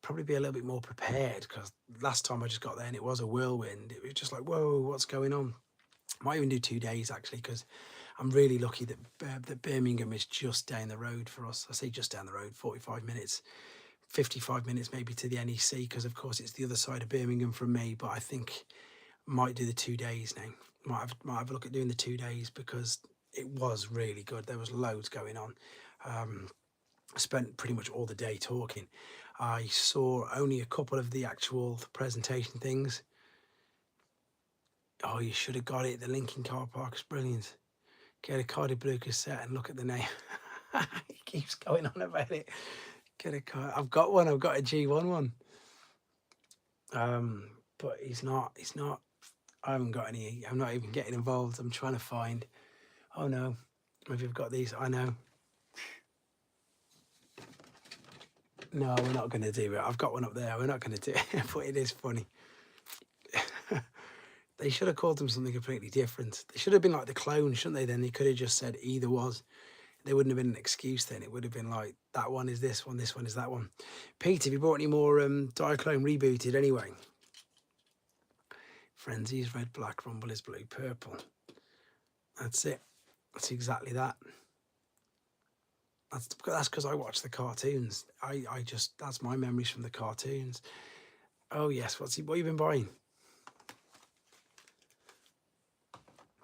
Probably be a little bit more prepared because last time I just got there and it was a whirlwind. It was just like, whoa, what's going on? Might even do 2 days actually because I'm really lucky that Birmingham is just down the road for us. I say just down the road, 45 minutes, 55 minutes maybe to the NEC because of course it's the other side of Birmingham from me. But I think I might do the 2 days now. Might have a look at doing the 2 days because it was really good. There was loads going on. I spent pretty much all the day talking. I saw only a couple of the actual presentation things. Oh, you should have got it. The Lincoln car park is brilliant. Get a Cardi Blue cassette and look at the name. He keeps going on about it. Get a car. I've got one. I've got a G1 one. But he's not. I haven't got any. I'm not even getting involved. I'm trying to find. Oh no. Maybe I've got these. I know. No, we're not going to do it. I've got one up there. We're not going to do it. But it is funny. They should have called them something completely different. They should have been like the clone, shouldn't they? Then they could have just said either was. There wouldn't have been an excuse then. It would have been like, that one is this one is that one. Pete, have you bought any more Diaclone Rebooted anyway? Frenzy is red, black, Rumble is blue, purple. That's it. That's exactly that. That's because I watch the cartoons. I just, that's my memories from the cartoons. Oh yes, what have you been buying?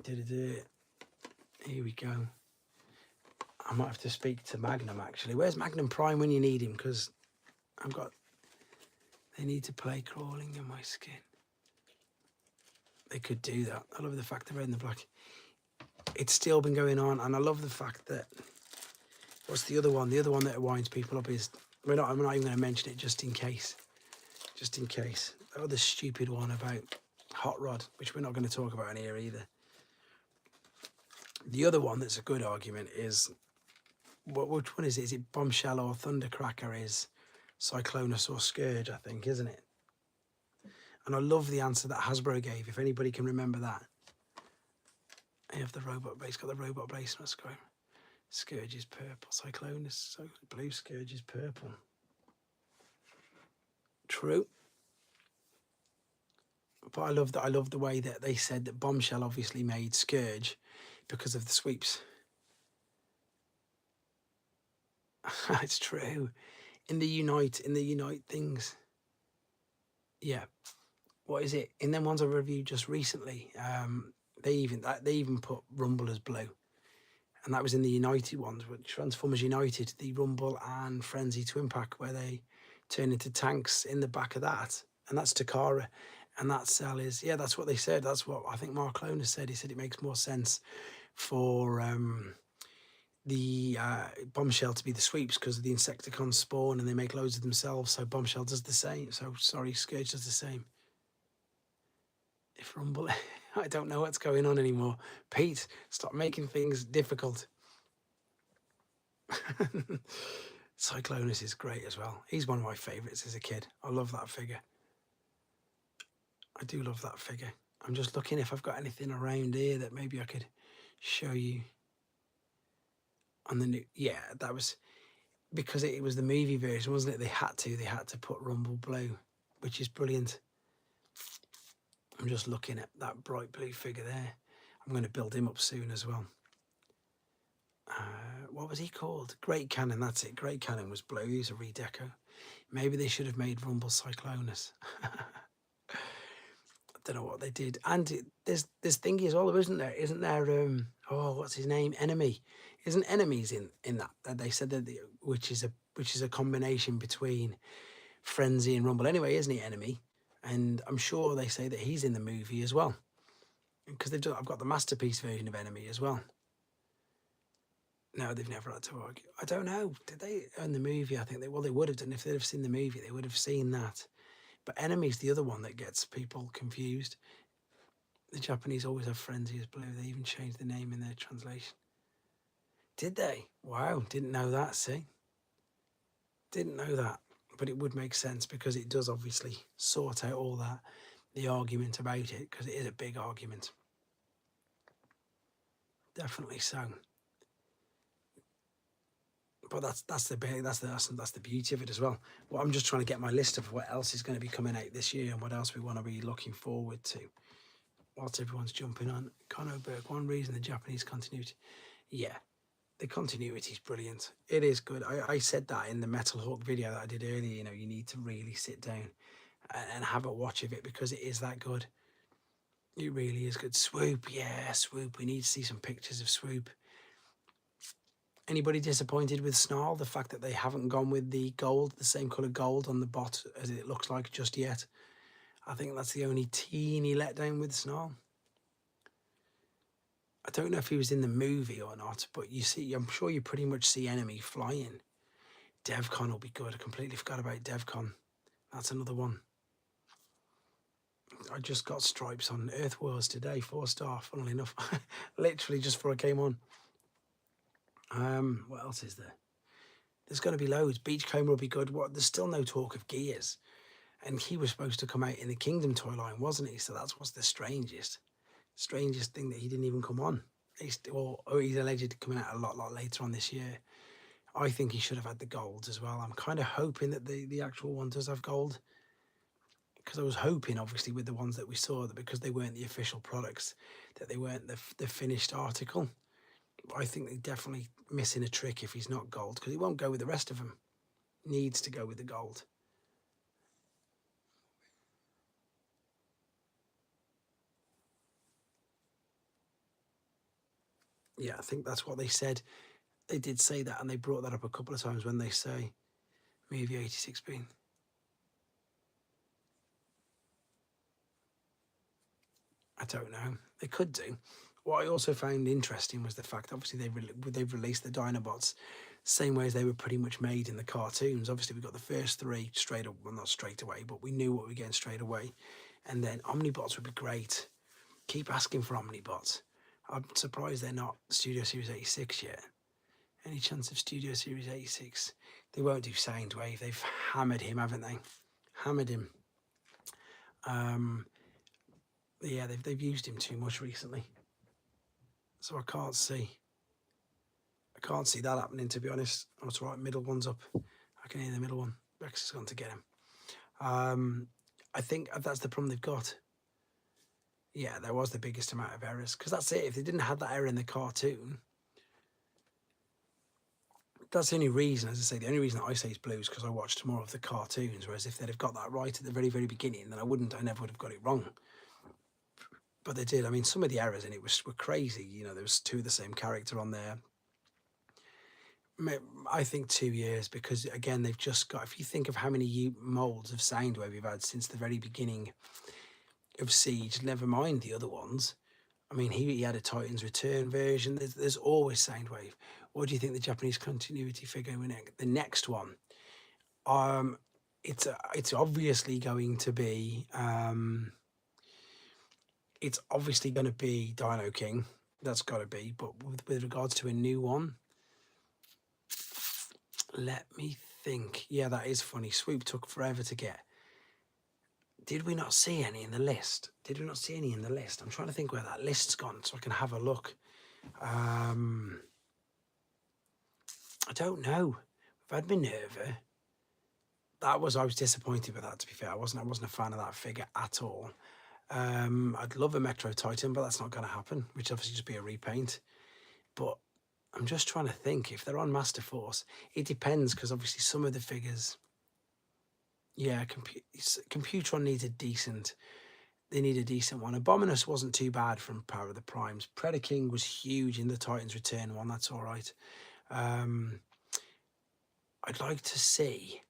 Here we go. I might have to speak to Magnum actually. Where's Magnum Prime when you need him? Because they need to play Crawling in My Skin. They could do that. I love the fact the red and the black. It's still been going on, and I love the fact that, what's the other one? The other one that winds people up is, I'm not even going to mention it just in case. Just in case. The other stupid one about Hot Rod, which we're not going to talk about in here either. The other one that's a good argument is, which one is it? Is it Bombshell or Thundercracker? Is Cyclonus or Scourge, I think, isn't it? And I love the answer that Hasbro gave, if anybody can remember that. I have the robot base, got the robot base, not Skyrim. Scourge is purple, Cyclonus, blue, Scourge is purple. True. But I love the way that they said that Bombshell obviously made Scourge because of the sweeps. It's true. In the Unite things. Yeah. What is it? In them ones I reviewed just recently, they even put Rumble as blue. And that was in the United ones, which Transformers United, the Rumble and Frenzy Twin Pack, where they turn into tanks in the back of that. And that's Takara. And that cell is, yeah, that's what they said. That's what I think Mark Loner said. He said it makes more sense for the Bombshell to be the sweeps because the Insecticons spawn and they make loads of themselves. So Bombshell does the same. So, sorry, Scourge does the same. If Rumble, I don't know what's going on anymore. Pete, stop making things difficult. Cyclonus is great as well. He's one of my favourites as a kid. I love that figure. I do love that figure. I'm just looking if I've got anything around here that maybe I could show you. On the new, yeah, that was because it was the movie version, wasn't it? They had to put Rumble blue, which is brilliant. I'm just looking at that bright blue figure there. I'm going to build him up soon as well. What was he called? Great Cannon, that's it. Great Cannon was blue. He's a redeco. Maybe they should have made Rumble Cyclonus. I don't know what they did. And there's thingy as well, isn't there? Isn't there, oh, what's his name? Enemy. Isn't Enemies in that? They said that, which is a combination between Frenzy and Rumble. Anyway, isn't he Enemy? And I'm sure they say that he's in the movie as well, because I've got the masterpiece version of Enemy as well. No, they've never had to argue. I don't know. Did they in the movie? I think they would have done. If they'd have seen the movie, they would have seen that. But Enemy's the other one that gets people confused. The Japanese always have Frenzy as blue. They even changed the name in their translation. Did they? Wow, didn't know that, see? Didn't know that. But it would make sense because it does obviously sort out all that, the argument about it, because it is a big argument. Definitely so. But that's the beauty of it as well. Well, I'm just trying to get my list of what else is going to be coming out this year and what else we want to be looking forward to. Whilst everyone's jumping on, Conor Burke, one reason the Japanese continuity. Yeah, the continuity is brilliant. It is good. I said that in the Metal Hawk video that I did earlier. You know, you need to really sit down and have a watch of it because it is that good. It really is good. Swoop, yeah, Swoop. We need to see some pictures of Swoop. Anybody disappointed with Snarl? The fact that they haven't gone with the gold, the same colour gold on the bot as it looks like just yet. I think that's the only teeny letdown with Snarl. I don't know if he was in the movie or not, but you see, I'm sure you pretty much see Enemy flying. DevCon will be good. I completely forgot about DevCon. That's another one. I just got stripes on Earth Wars today, 4-star, funnily enough. Literally just before I came on. What else is there? There's going to be loads. Beachcomber will be good. There's still no talk of Gears. And he was supposed to come out in the Kingdom toy line, wasn't he? So that's what's the strangest thing, that he didn't even come on. He's allegedly coming out a lot later on this year. I think he should have had the golds as well. I'm kind of hoping that the actual one does have gold, because I was hoping, obviously, with the ones that we saw, that because they weren't the official products, that they weren't the finished article. But I think they're definitely missing a trick if he's not gold, because he won't go with the rest of them. Needs to go with the gold. Yeah, I think that's what they said. They did say that, and they brought that up a couple of times when they say movie 86 bean. I don't know. They could do. What I also found interesting was the fact, obviously, they've released the Dinobots same way as they were pretty much made in the cartoons. Obviously, we got the first 3 straight up, well, not straight away, but we knew what we were getting straight away. And then Omnibots would be great. Keep asking for Omnibots. I'm surprised they're not Studio Series 86 yet. Any chance of Studio Series 86? They won't do Soundwave. They've hammered him, haven't they? Hammered him. Yeah, they've used him too much recently. So I can't see that happening, to be honest. Oh, it's all right, middle one's up. I can hear the middle one. Rex has gone to get him. I think that's the problem they've got. Yeah, there was the biggest amount of errors, because that's it. If they didn't have that error in the cartoon, that's the only reason, as I say, the only reason that I say it's blue is because I watched more of the cartoons, whereas if they'd have got that right at the very, very beginning, then I never would have got it wrong. But they did. I mean, some of the errors in it were crazy. You know, there was 2 of the same character on there. I think 2 years, because again, they've just got, if you think of how many molds of Soundwave we've had since the very beginning of Siege, never mind the other ones. I mean, he had a Titan's Return version. There's always Soundwave. What do you think the Japanese continuity figure in the next one? It's obviously going to be Dino King. That's got to be. But with regards to a new one, let me think. Yeah, that is funny. Swoop took forever to get. Did we not see any in the list? I'm trying to think where that list's gone so I can have a look. I don't know. We've had Minerva. I was disappointed with that, to be fair. I wasn't a fan of that figure at all. I'd love a Metro Titan, but that's not going to happen, which obviously just be a repaint. But I'm just trying to think if they're on Master Force. It depends, because obviously some of the figures, yeah, Computron needs a decent. They need a decent one. Abominus wasn't too bad from Power of the Primes. Predaking was huge in the Titan's Return one. That's all right. I'd like to see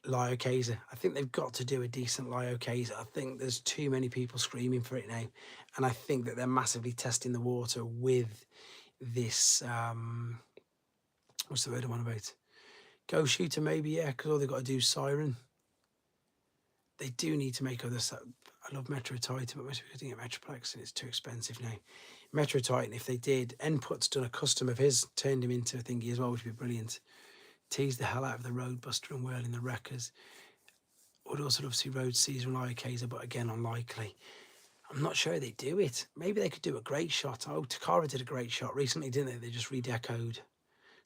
Lyo Kaiser. I think they've got to do a decent Lyo Kaiser. I think there's too many people screaming for it now. And I think that they're massively testing the water with this, what's the word I'm on about? Go Shooter, maybe, yeah, because all they've got to do is Siren. They do need to make other I love Metro Titan, but most people think of Metroplex and it's too expensive now. Metro Titan, if they did, Endput's done a custom of his, turned him into a thingy as well, which would be brilliant. Tease the hell out of the Roadbuster and Whirling the Wreckers. Would also love to see Road Caesar and Iocasa, but again, unlikely. I'm not sure they do it. Maybe they could do a great shot. Oh, Takara did a great shot recently, didn't they? They just redecoed.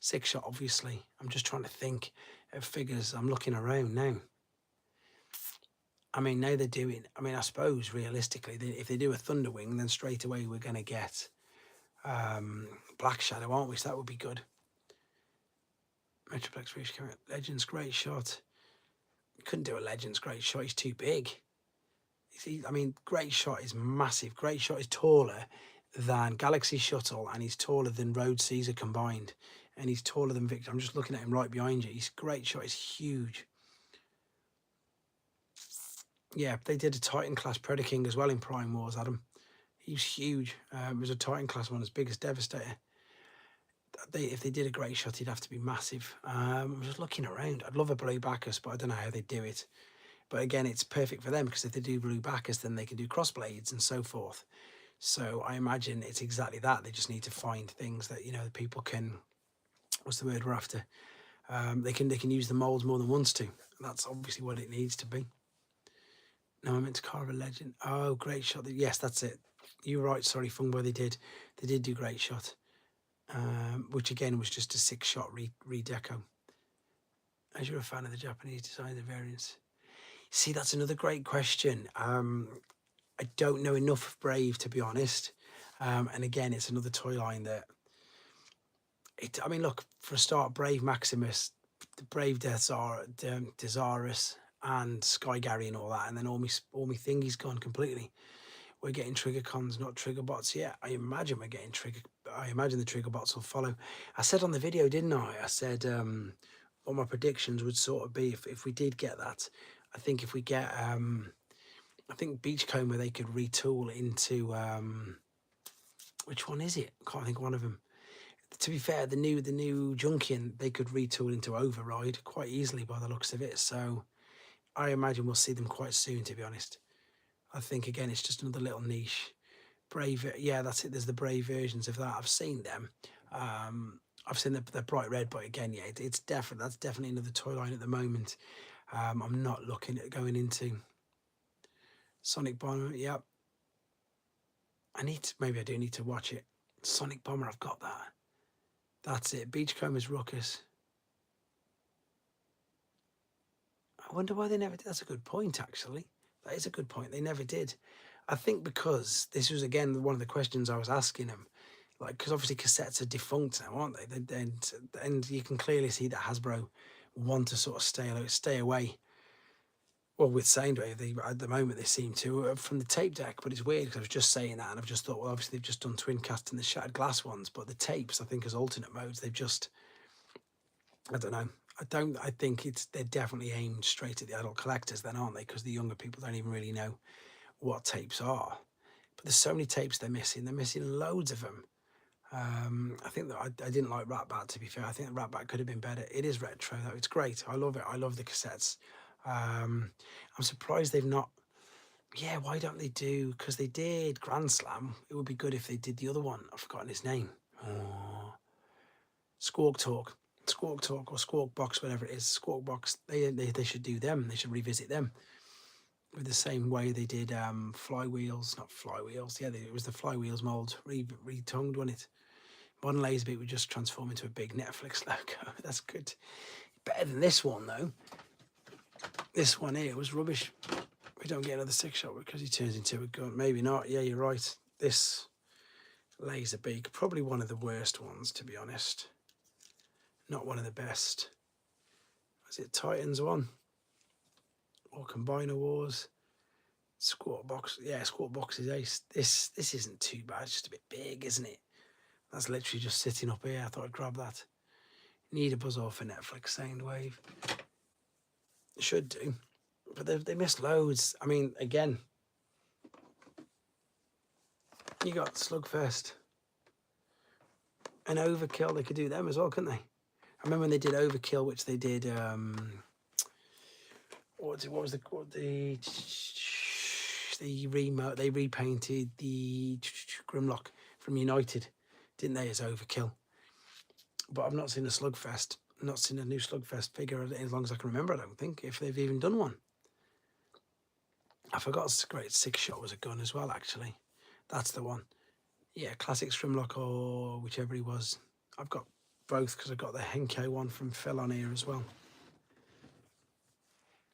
6-shot, obviously. I'm just trying to think of figures. I'm looking around now. I mean, now they're doing, I mean, I suppose realistically, if they do a Thunderwing, then straight away we're going to get Black Shadow, aren't we? So that would be good. Metroplex Reach Legends, great shot. You couldn't do a Legends great shot, he's too big. I mean, great shot is massive. Great shot is taller than Galaxy Shuttle, and he's taller than Road Caesar combined. And he's taller than Victor. I'm just looking at him right behind you. His great shot is huge. Yeah, they did a Titan class Predaking as well in Prime Wars, Adam. He was huge. It was a Titan class one, as big as Devastator. If they did a great shot, he'd have to be massive. I'm just looking around. I'd love a blue Bacchus, but I don't know how they do it. But again, it's perfect for them because if they do blue Bacchus, then they can do crossblades and so forth. So I imagine it's exactly that. They just need to find things that, you know, people can, what's the word we're after? They can use the molds more than once to. That's obviously what it needs to be. No, I meant to carve a legend. Oh, great shot. Yes, that's it. You're right. Sorry, Fungboy. They did do great shot. Which again was just a 6-shot redeco. As you're a fan of the Japanese design, the variants. See, that's another great question. I don't know enough of Brave, to be honest. And again, it's another toy line that I mean, look, for a start, Brave Maximus, the Brave Desirus, and Sky Gary and all that, and then all me thingies gone completely. We're getting trigger cons, not trigger bots. Yeah, I imagine we're getting trigger. I imagine the trigger bots will follow. I said on the video, didn't I? I said what my predictions would sort of be if we did get that. I think if we get, I think Beachcomber they could retool into which one is it? I can't think of one of them. To be fair, the new Junkion they could retool into Override quite easily by the looks of it. So I imagine we'll see them quite soon. To be honest, I think again it's just another little niche. Brave, yeah, that's it. There's the Brave versions of that. I've seen them. I've seen the bright red, but again, yeah, it's that's definitely another toy line at the moment. I'm not looking at going into Sonic Bomber. Yep. Maybe I do need to watch it. Sonic Bomber, I've got that. That's it. Beachcomber's Ruckus. I wonder why they never did. That's a good point, actually. That is a good point. They never did. I think because this was, again, one of the questions I was asking them. Like, because obviously cassettes are defunct now, aren't they? And you can clearly see that Hasbro want to sort of stay away. Well, with Soundwave, at the moment they seem to from the tape deck, but it's weird because I was just saying that, and I've just thought, well, obviously they've just done twin cast and the shattered glass ones, but the tapes, I think, as alternate modes, they've just, I don't know. I think they're definitely aimed straight at the adult collectors, then, aren't they? Because the younger people don't even really know what tapes are. But there's so many tapes they're missing. They're missing loads of them. I think that I didn't like Rat Bat, to be fair. I think Rat Bat could have been better. It is retro, though. It's great. I love it. I love the cassettes. I'm surprised they've not. Yeah, why don't they do? Because they did Grand Slam. It would be good if they did the other one. I've forgotten his name. Squawk Talk or Squawk Box, whatever it is. Squawk Box. They should do them. They should revisit them with the same way they did Flywheels, not Flywheels. Yeah, it was the Flywheels mold retongued, wasn't it? Modern Laserbeak would just transform into a big Netflix logo. That's good. Better than this one, though. This one here was rubbish. We don't get another 6-shot because he turns into a gun. Maybe not. Yeah, you're right. This Laserbeak, probably one of the worst ones, to be honest. Not one of the best. Was it Titans one? Or Combiner Wars? Squawk Box. Yeah, Squawk Box is ace. This isn't too bad. It's just a bit big, isn't it? That's literally just sitting up here. I thought I'd grab that. Need a buzz off for Netflix Soundwave. Should do. But they missed loads. I mean, again, you got Slugfest and Overkill. They could do them as well, couldn't they? I remember when they did Overkill, which they did. They they repainted the Grimlock from United, didn't they, as Overkill? But I've not seen a Slugfest, not seen a new Slugfest figure as long as I can remember, I don't think, if they've even done one. I forgot Great Six Shot was a gun as well, actually. That's the one. Yeah, classic Grimlock or whichever he was. I've got both because I've got the Henko one from Phil on here as well.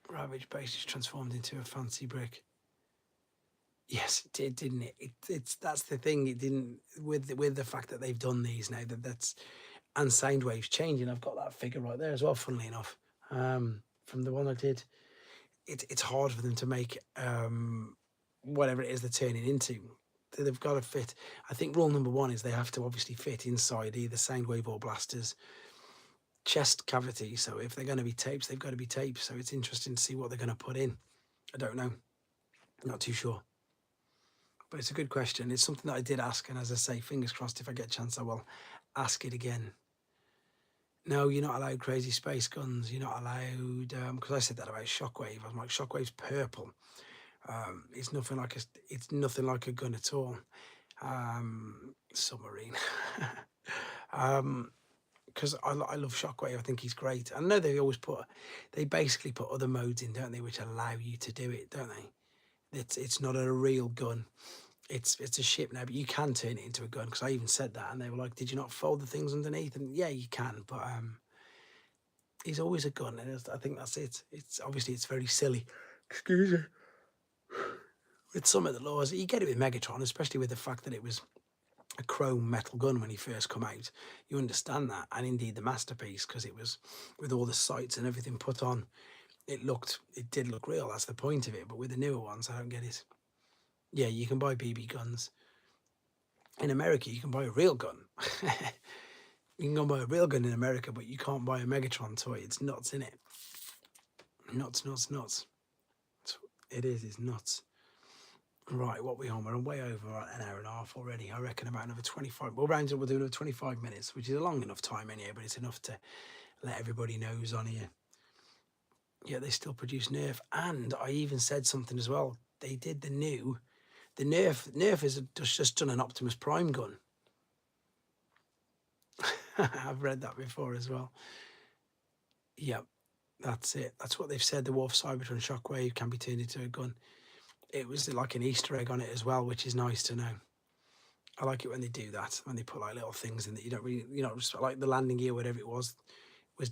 Ravage base is transformed into a fancy brick. Yes, it did, didn't it? It's that's the thing. It didn't with the fact that they've done these now. That's and Soundwave's changing. I've got that figure right there as well. Funnily enough, from the one I did, it's hard for them to make whatever it is they're turning into. They've got to fit. I think rule number one is they have to obviously fit inside either Soundwave or Blaster's chest cavity. So if they're going to be tapes, they've got to be tapes. So it's interesting to see what they're going to put in. I don't know. Not too sure. But it's a good question. It's something that I did ask. And as I say, fingers crossed, if I get a chance, I will ask it again. No, you're not allowed crazy space guns. You're not allowed, because I said that about Shockwave. I'm like, Shockwave's purple. It's nothing like a gun at all. Submarine. Because I love Shockwave. I think he's great. I know they basically put other modes in, don't they, which allow you to do it, don't they? It's not a real gun. It's a ship now, but you can turn it into a gun. Because I even said that, and they were like, "Did you not fold the things underneath?" And yeah, you can, but he's always a gun, and I think that's it. It's obviously it's very silly. Excuse me. With some of the laws, you get it with Megatron, especially with the fact that it was a chrome metal gun when he first come out. You understand that, and indeed the masterpiece, because it was with all the sights and everything put on. It did look real. That's the point of it. But with the newer ones, I don't get it. Yeah, you can buy BB guns. In America, you can buy a real gun. You can go buy a real gun in America, but you can't buy a Megatron toy. It's nuts, isn't it? Nuts, nuts, nuts. It is, it's nuts. Right, what we on? We're way over an hour and a half already. I reckon about another 25. We'll round it, we'll do another 25 minutes, which is a long enough time anyway, but it's enough to let everybody know who's on here. Yeah, they still produce Nerf. And I even said something as well. They did the Nerf is just done an Optimus Prime gun. I've read that before as well. Yep, that's it. That's what they've said. The Wolf Cybertron Shockwave can be turned into a gun. It was like an Easter egg on it as well, which is nice to know. I like it when they do that, when they put like little things in that you don't really, just like the landing gear, whatever it was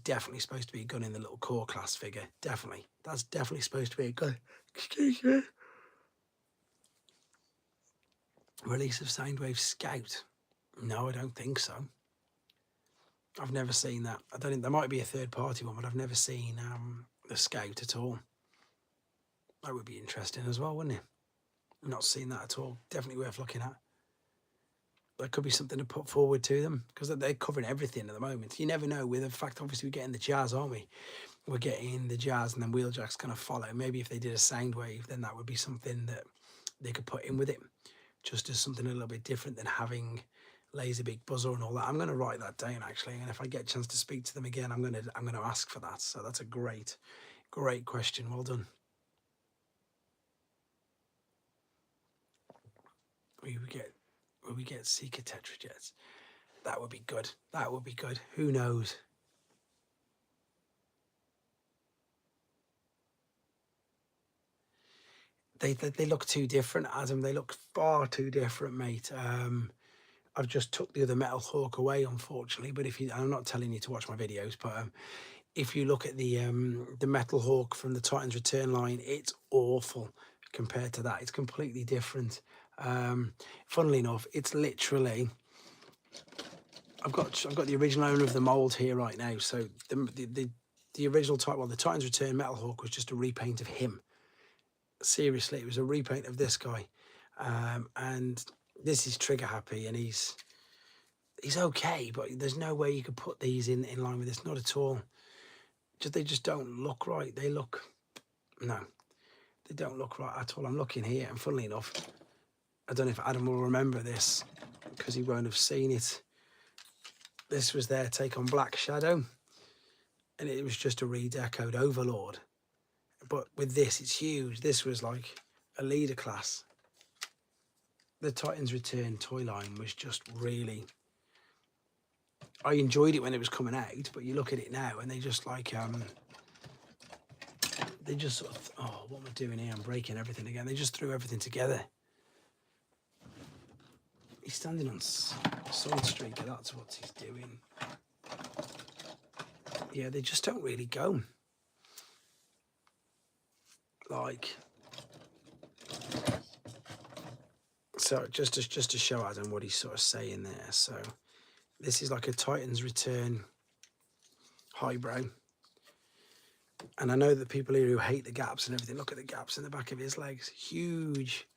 definitely supposed to be a gun in the little core class figure. Definitely. That's definitely supposed to be a gun. Excuse me. Release of Soundwave Scout. No, I don't think so. I've never seen that. I don't think there might be a third party one, but I've never seen the Scout at all. That would be interesting as well, wouldn't it? Not seen that at all. Definitely worth looking at. There could be something to put forward to them because they're covering everything at the moment. You never know. With the fact, obviously, we're getting the Jazz, aren't we? We're getting the Jazz, and then Wheeljack's going to follow. Maybe if they did a Soundwave, then that would be something that they could put in with it, just as something a little bit different than having Laserbeak Buzzer and all that. I'm going to write that down actually, and if I get a chance to speak to them again, I'm going to ask for that. So that's a great question. Well done. Will we get Seeker Tetrajets? That would be good. That would be good. Who knows? They look too different, Adam. They look far too different, mate. I've just took the other Metal Hawk away, unfortunately. But I'm not telling you to watch my videos, but if you look at the Metal Hawk from the Titans Return line, it's awful compared to that. It's completely different. Funnily enough, it's literally. I've got the original owner of the mold here right now. So the original type, well, the Titans Return Metal Hawk was just a repaint of him. Seriously, it was a repaint of this guy, and this is trigger happy, and he's okay, but there's no way you could put these in line with this, not at all. They just don't look right. They don't look right at all. I'm looking here, and funnily enough, I don't know if Adam will remember this because he won't have seen it. This was their take on Black Shadow, and it was just a redecoed Overlord. But with this, it's huge. This was like a leader class, the Titans Return toy line was just really, I enjoyed it when it was coming out, but you look at it now and they just like, they just sort of, oh, what am I doing here? I'm breaking everything again. They just threw everything together. He's standing on Sunstreaker, that's what he's doing. Yeah, they just don't really go. Like, so just to show Adam what he's sort of saying there. So this is like a Titans Return highbrow. And I know that people here who hate the gaps and everything, look at the gaps in the back of his legs, huge.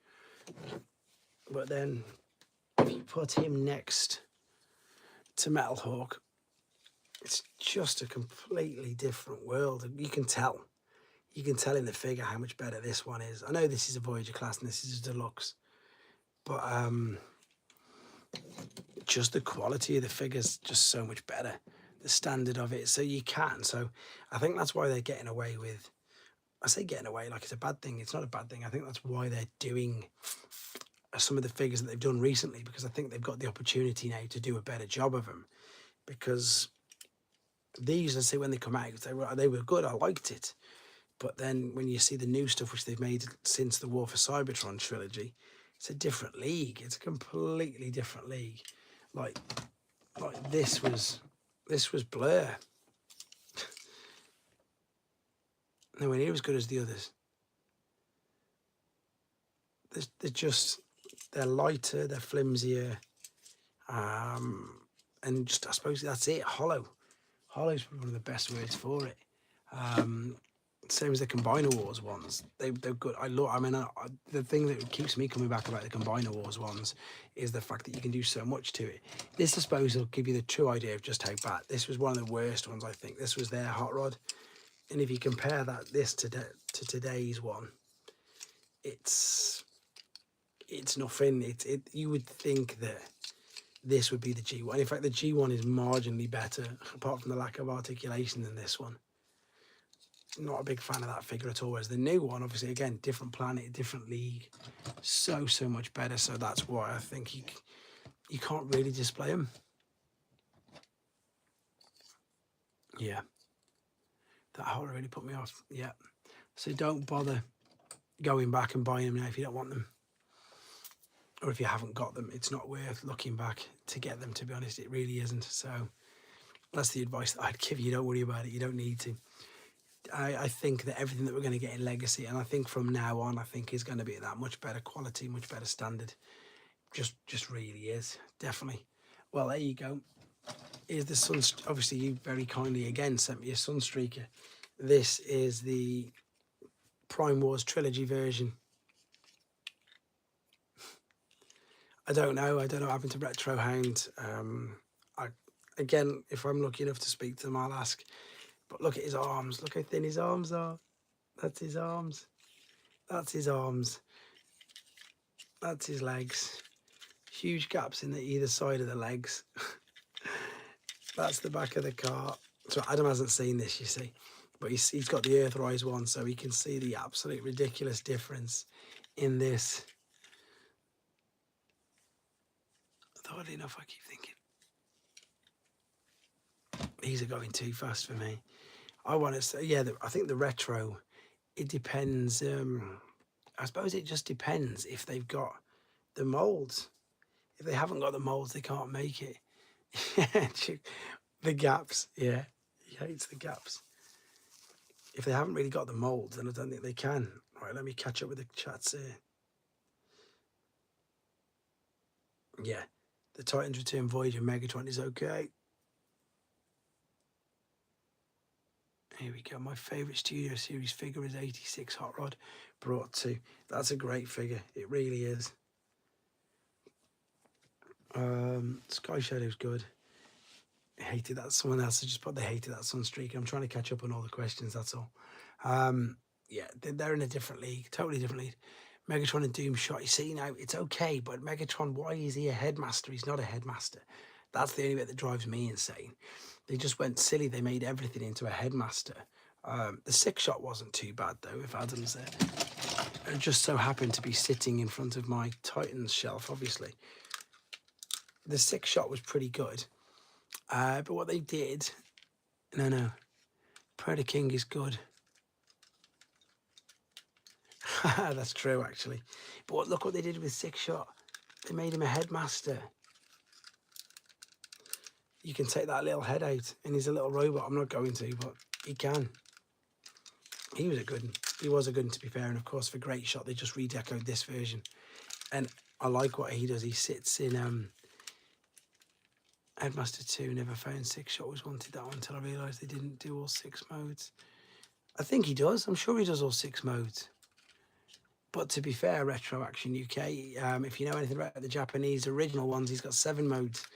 But then if you put him next to Metal Hawk, it's just a completely different world. You can tell in the figure how much better this one is. I know this is a Voyager class and this is a deluxe, but just the quality of the figure's just so much better, the standard of it. So you can. So I think that's why they're getting away with, I say getting away like it's a bad thing. It's not a bad thing. I think that's why they're doing some of the figures that they've done recently, because I think they've got the opportunity now to do a better job of them. Because these, I say, when they come out, they were good. I liked it. But then when you see the new stuff which they've made since the War for Cybertron trilogy, it's a different league. It's a completely different league. Like this was Blur. Nowhere near as good as the others. They're lighter, they're flimsier, and just, I suppose that's it. Hollow. Hollow's probably one of the best words for it. Same as the Combiner Wars ones. They're good. The thing that keeps me coming back about the Combiner Wars ones is the fact that you can do so much to it. This, I suppose, will give you the true idea of just how bad. This was one of the worst ones, I think. This was their hot rod. And if you compare this to today's one, it's nothing. You would think that this would be the G1. In fact, the G1 is marginally better, apart from the lack of articulation, than this one. Not a big fan of that figure at all. Whereas the new one, obviously, again, different planet, different league, so much better. So that's why I think you can't really display them. Yeah, that horror really put me off. Yeah, so don't bother going back and buying them now if you don't want them, or if you haven't got them. It's not worth looking back to get them, to be honest. It really isn't. So that's the advice that I'd give you. Don't worry about it. You don't need to. I think that everything that we're going to get in Legacy, and I think from now on, I think is going to be that much better quality, much better standard. Just really is, definitely. Well, there you go. Here's the Sun. Obviously, you very kindly again sent me a Sunstreaker. This is the Prime Wars trilogy version. I don't know what happened to Retro Hound. Again, if I'm lucky enough to speak to them, I'll ask. But look at his arms. Look how thin his arms are. That's his arms. That's his arms. That's his legs. Huge gaps in either side of the legs. That's the back of the car. So Adam hasn't seen this, you see. But he's got the Earthrise one, so he can see the absolute ridiculous difference in this. Oddly enough, I keep thinking these are going too fast for me. I want to say, yeah, I think the retro, it depends. I suppose it just depends if they've got the molds. If they haven't got the molds, they can't make it. The gaps, yeah, he hates the gaps. If they haven't really got the molds, then I don't think they can. Right, let me catch up with the chats here. Yeah, the Titans Return Voyager Megatron is okay. Here we go. My favourite Studio Series figure is 86 Hot Rod brought to. That's a great figure. It really is. Sky Shadow's good. I hated that. Someone else has just put they hated that Sunstreaker. I'm trying to catch up on all the questions, that's all. Yeah, they're in a different league. Totally different league. Megatron and Doomshot. You see now, it's okay, but Megatron, why is he a headmaster? He's not a headmaster. That's the only bit that drives me insane. They just went silly. They made everything into a headmaster. The 6-shot wasn't too bad, though, if Adam's there. It just so happened to be sitting in front of my Titans shelf, obviously. The 6-shot was pretty good. But what they did... No. Predator King is good. That's true, actually. But look what they did with 6-shot. They made him a headmaster. You can take that little head out, and he's a little robot. I'm not going to, but he can. He was a good one. He was a good one, to be fair. And of course, for Great Shot, they just redecoed this version. And I like what he does. He sits in Headmaster 2. Never found 6-shot. Was wanted that one until I realised they didn't do all 6 modes. I think he does. I'm sure he does all 6 modes. But to be fair, Retro Action UK, if you know anything about the Japanese original ones, he's got 7 modes.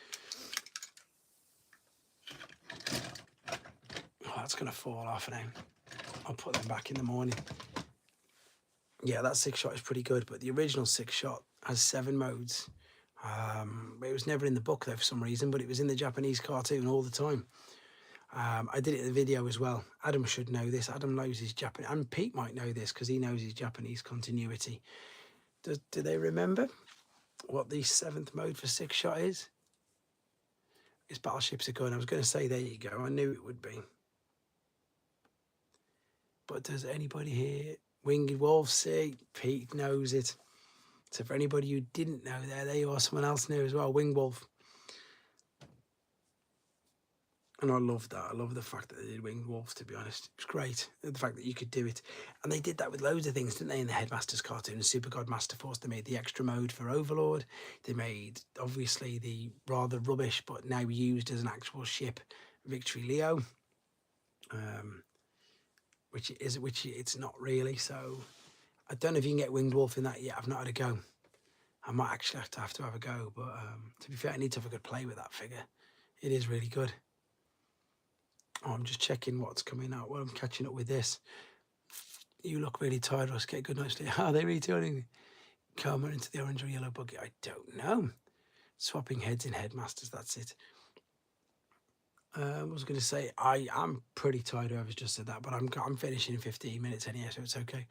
Oh, that's going to fall off now. I'll put them back in the morning. Yeah, that 6-shot is pretty good, but the original 6-shot has 7 modes. It was never in the book, though, for some reason, but it was in the Japanese cartoon all the time. I did it in the video as well. Adam should know this. Adam knows his Japanese, and Pete might know this because he knows his Japanese continuity. Do they remember what the 7th mode for 6-shot is? It's Battleships Are Good. I was going to say, there you go. I knew it would be. But does anybody here? Winged Wolf, see? Pete knows it. So for anybody who didn't know there you are. Someone else knew as well. Winged Wolf. And I love that. I love the fact that they did Winged Wolves, to be honest. It was great. The fact that you could do it. And they did that with loads of things, didn't they, in the Headmasters cartoon? And Super God Master Force, they made the extra mode for Overlord. They made, obviously, the rather rubbish, but now used as an actual ship, Victory Leo. Which it's not really. So I don't know if you can get Winged Wolf in that yet. I've not had a go. I might actually have to have a go. But to be fair, I need to have a good play with that figure. It is really good. Oh, I'm just checking what's coming out. Well, I'm catching up with this. You look really tired, Russ. Get a good night's sleep. Are they returning Karma into the orange or yellow bucket? I don't know. Swapping heads in Headmasters, that's it. I was going to say, I'm pretty tired, whoever's just said that, but I'm finishing in 15 minutes anyhow, so it's okay.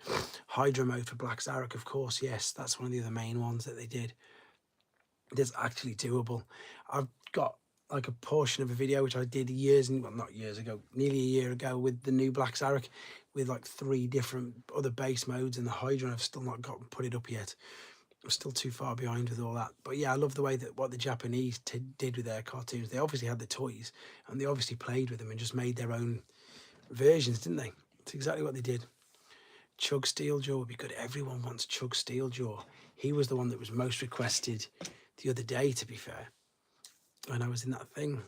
Hydra mode for Black Zarek, of course, yes. That's one of the other main ones that they did. It's actually doable. I've got like a portion of a video which I did not years ago, nearly a year ago, with the new Black Zarek, with like 3 different other base modes, and the Hydra I've still not put it up yet. I'm still too far behind with all that. But yeah, I love the way that what the Japanese did with their cartoons. They obviously had the toys, and they obviously played with them and just made their own versions, didn't they? That's exactly what they did. Chug Steeljaw would be good. Everyone wants Chug Steeljaw. He was the one that was most requested the other day, to be fair. When I was in that thing,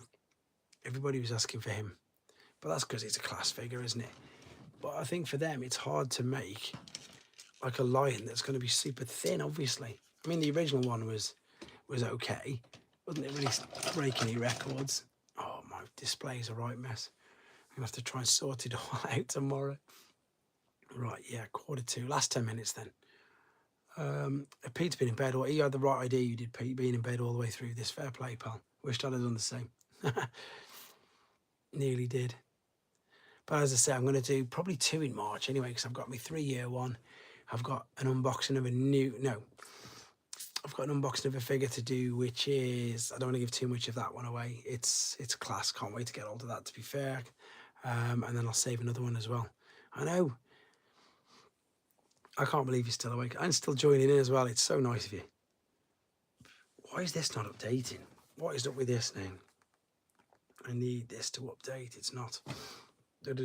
everybody was asking for him. But that's because it's a class figure, isn't it? But I think for them, it's hard to make like a lion that's going to be super thin, obviously. I mean, the original one was okay. Wasn't it really break any records? Oh, my display's a right mess. I'm going to have to try and sort it all out tomorrow. Right, yeah, 1:45. Last 10 minutes then. Pete's been in bed, or he had the right idea, you did, Pete, being in bed all the way through this. Fair play, pal. Wished I'd have done the same. Nearly did. But as I say, I'm going to do probably 2 in March anyway, because I've got my 3-year one. I've got an unboxing of I've got an unboxing of a figure to do, which is, I don't want to give too much of that one away. It's class. Can't wait to get hold of that, to be fair. And then I'll save another one as well. I know. I can't believe you're still awake and still joining in as well. It's so nice of you. Why is this not updating? What is up with this now? I need this to update. It's not. There's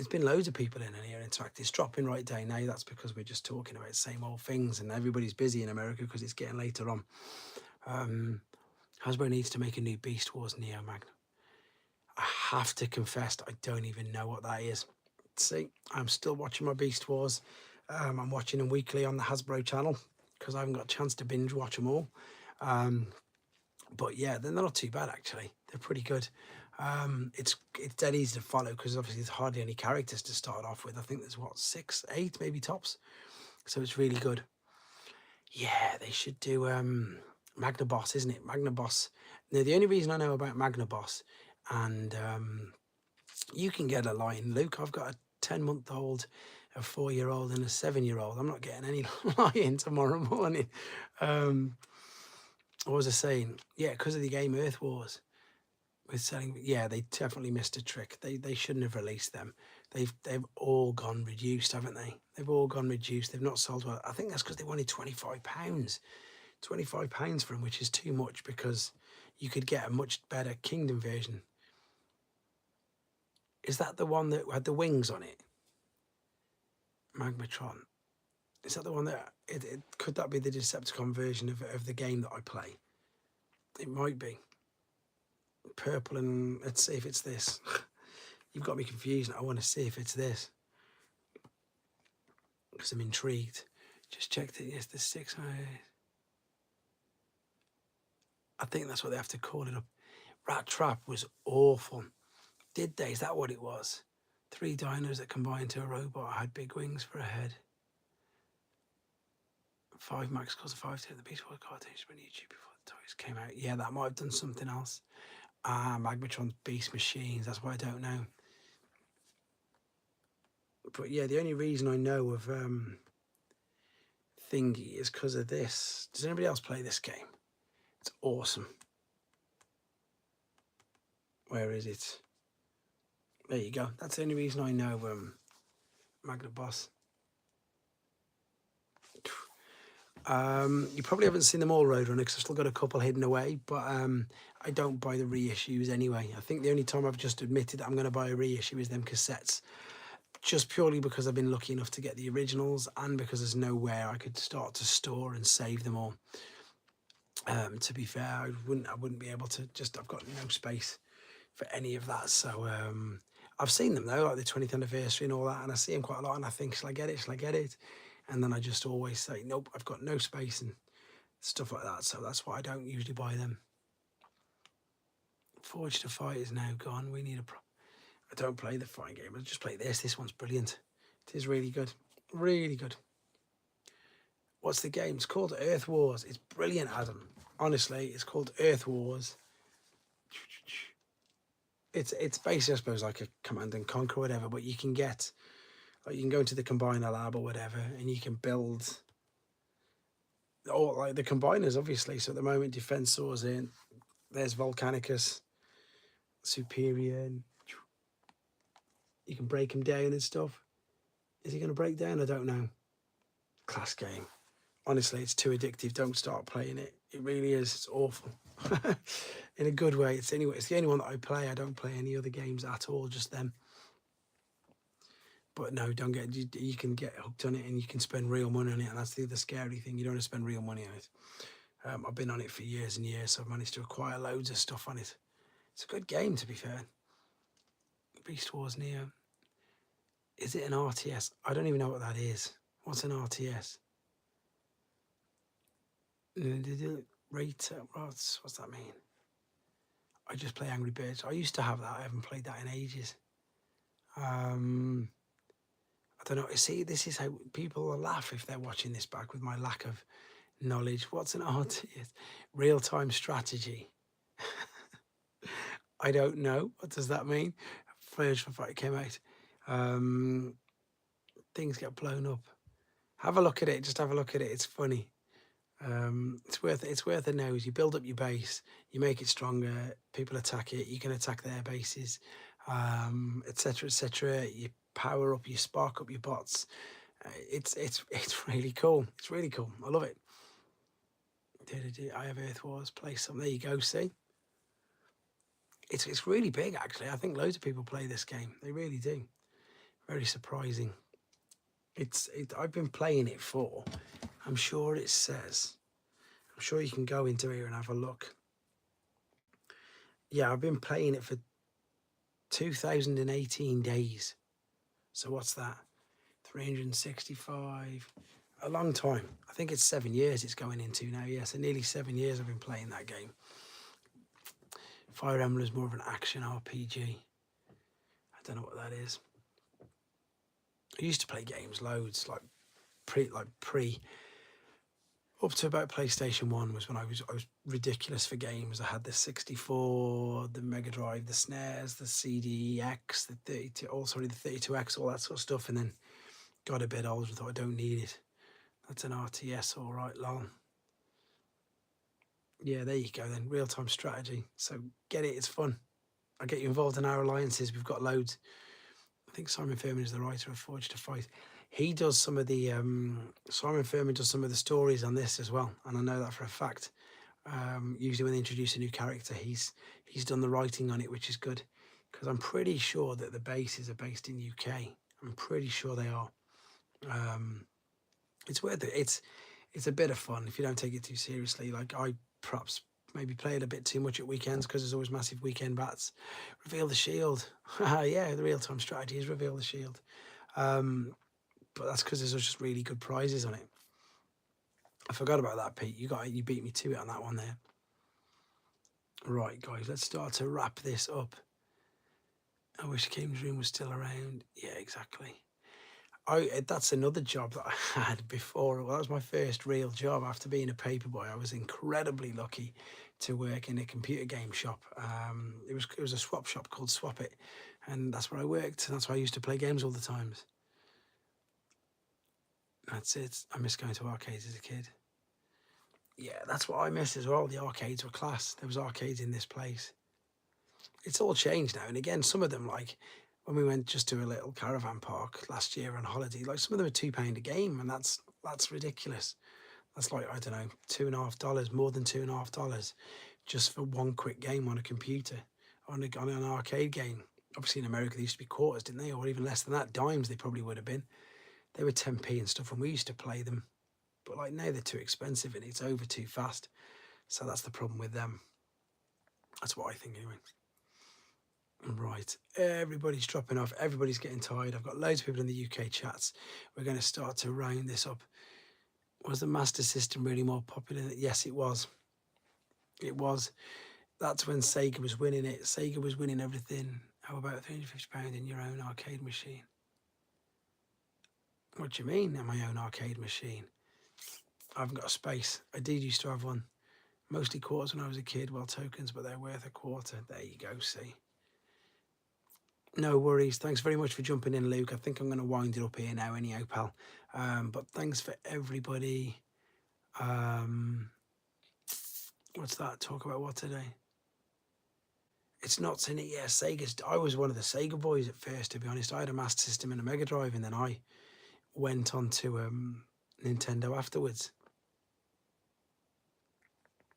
been loads of people in here interacting. It's dropping right down now. That's because we're just talking about the same old things, and everybody's busy in America because it's getting later on. Hasbro needs to make a new Beast Wars Neo Magna. I have to confess, I don't even know what that is. See, I'm still watching my Beast Wars. I'm watching them weekly on the Hasbro channel because I haven't got a chance to binge watch them all. But yeah, they're not too bad actually. They're pretty good. It's dead easy to follow because obviously there's hardly any characters to start off with. I think there's 6, 8 maybe tops. So it's really good. Yeah, they should do Magna Boss, isn't it? Magna Boss. Now the only reason I know about Magna Boss, and you can get a line, Luke. I've got a 10-month-old a 4-year-old and a 7-year-old. I'm not getting any lying tomorrow morning. What was I saying? Yeah, because of the game Earth Wars with selling. Yeah, they definitely missed a trick. They shouldn't have released them. They've all gone reduced, haven't they? They've all gone reduced. They've not sold well. I think that's because they wanted £25. £25 for them, which is too much because you could get a much better Kingdom version. Is that the one that had the wings on it? Magmatron. Is that the one that could that be the Decepticon version of the game that I play? It might be. Purple and let's see if it's this. You've got me confused. I want to see if it's this because I'm intrigued. Just checked it. Yes, the 6. I think that's what they have to call it up. Rat Trap was awful. Did they? Is that what it was? 3 dinos that combined to a robot had big wings for a head. 5 Max calls a 5 to the Beast Wars cartoons on YouTube before the toys came out. Yeah, that might have done something else. Magmatron's Beast Machines. That's why I don't know. But yeah, the only reason I know of Thingy is because of this. Does anybody else play this game? It's awesome. Where is it? There you go. That's the only reason I know Magna Boss. You probably haven't seen them all, Roadrunner, because I've still got a couple hidden away, but I don't buy the reissues anyway. I think the only time I've just admitted that I'm going to buy a reissue is them cassettes, just purely because I've been lucky enough to get the originals and because there's nowhere I could start to store and save them all. To be fair, I wouldn't be able to. I've got no space for any of that. So I've seen them though, like the 20th anniversary and all that, and I see them quite a lot, and I think, shall I get it? Shall I get it? And then I just always say, nope, I've got no space and stuff like that. So that's why I don't usually buy them. Forge to Fight is now gone. We need a I don't play the fighting game. I just play this. This one's brilliant. It is really good. Really good. What's the game? It's called Earth Wars. It's brilliant, Adam. Honestly, it's called Earth Wars. It's basically, I suppose, like a Command and Conquer or whatever, but you can get, like, you can go into the Combiner lab or whatever, and you can build, or like the Combiners, obviously. So at the moment, Defensor's in. There's Volcanicus, Superior, and you can break him down and stuff. Is he going to break down? I don't know. Class game. Honestly, it's too addictive. Don't start playing it. It really is. It's awful. In a good way. It's the only one that I play. I don't play any other games at all, just them. But no, don't get. You can get hooked on it and you can spend real money on it, and that's the other scary thing. You don't want to spend real money on it. I've been on it for years and years, so I've managed to acquire loads of stuff on it. It's a good game, to be fair. Beast Wars Neo. Is it an RTS? I don't even know what that is. What's an RTS? Rate, what's that mean? I just play Angry Birds. I used to have that. I haven't played that in ages. I don't know. See, this is how people will laugh if they're watching this back with my lack of knowledge. What's an RTS? Real-time strategy. I don't know. What does that mean? First Fight came out. Things get blown up. Have a look at it. Just have a look at it. It's funny. It's worth a nose. You build up your base, you make it stronger, people attack it, you can attack their bases, etc, etc. You power up, you spark up your bots. It's really cool. It's really cool. I love it. I have Earth Wars, play some. There you go. See, it's really big actually. I think loads of people play this game. They really do. Very surprising. I've been playing it for, I'm sure it says, I'm sure you can go into here and have a look. Yeah, I've been playing it for 2018 days. So what's that? 365, a long time. I think it's 7 years it's going into now. Yeah, so nearly 7 years I've been playing that game. Fire Emblem is more of an action RPG. I don't know what that is. I used to play games loads, like pre up to about PlayStation 1 was when I was ridiculous for games. I had the 64, the Mega Drive, the SNES, the CDX, the 32X, all that sort of stuff. And then Got a bit old, I thought I don't need it. That's an RTS, all right, lol. Yeah, there you go then. Real-time strategy. So get it, it's fun. I'll get you involved in our alliances. We've got loads. I think Simon Furman is the writer of Forge to Fight. He does some of the, Simon Furman does some of the stories on this as well. And I know that for a fact. Usually when they introduce a new character, he's done the writing on it, which is good. Because I'm pretty sure that the bases are based in UK. I'm pretty sure they are. It's worth it. It's a bit of fun if you don't take it too seriously. Like I perhaps maybe play it a bit too much at weekends because there's always massive weekend bats. Reveal the shield. Yeah, the real-time strategy is reveal the shield. But that's because there's just really good prizes on it. I forgot about that, Pete. You beat me to it on that one there. Right, guys, let's start to wrap this up. I wish King's Room was still around. Yeah, exactly. That's another job that I had before. Well, that was my first real job after being a paperboy. I was incredibly lucky to work in a computer game shop. It was a swap shop called Swap It, and that's where I worked. And that's where I used to play games all the times. That's it. I miss going to arcades as a kid. Yeah, that's what I miss as well. The arcades were class. There was arcades in this place. It's all changed now. And again, some of them, like when we went just to a little caravan park last year on holiday, like some of them are £2 a game, and that's ridiculous. That's like, I don't know, $2.50, more than $2.50, just for one quick game on a computer, on an arcade game. Obviously in America they used to be quarters, didn't they? Or even less than that, dimes they probably would have been. They were 10p and stuff, and we used to play them. But like now they're too expensive and it's over too fast. So that's the problem with them. That's what I think anyway. Right, everybody's dropping off. Everybody's getting tired. I've got loads of people in the UK chats. We're going to start to round this up. Was the Master System really more popular? Yes, it was. It was. That's when Sega was winning it. Sega was winning everything. How about £350 in your own arcade machine? What do you mean, in my own arcade machine? I haven't got a space. I did used to have one. Mostly quarters when I was a kid. Well, tokens, but they're worth a quarter. There you go, see. No worries. Thanks very much for jumping in, Luke. I think I'm going to wind it up here now anyhow, pal. But thanks for everybody. What's that? Talk about what today? It's not in it. Yeah, Sega's. I was one of the Sega boys at first, to be honest. I had a Master System and a Mega Drive, and then I went on to Nintendo afterwards.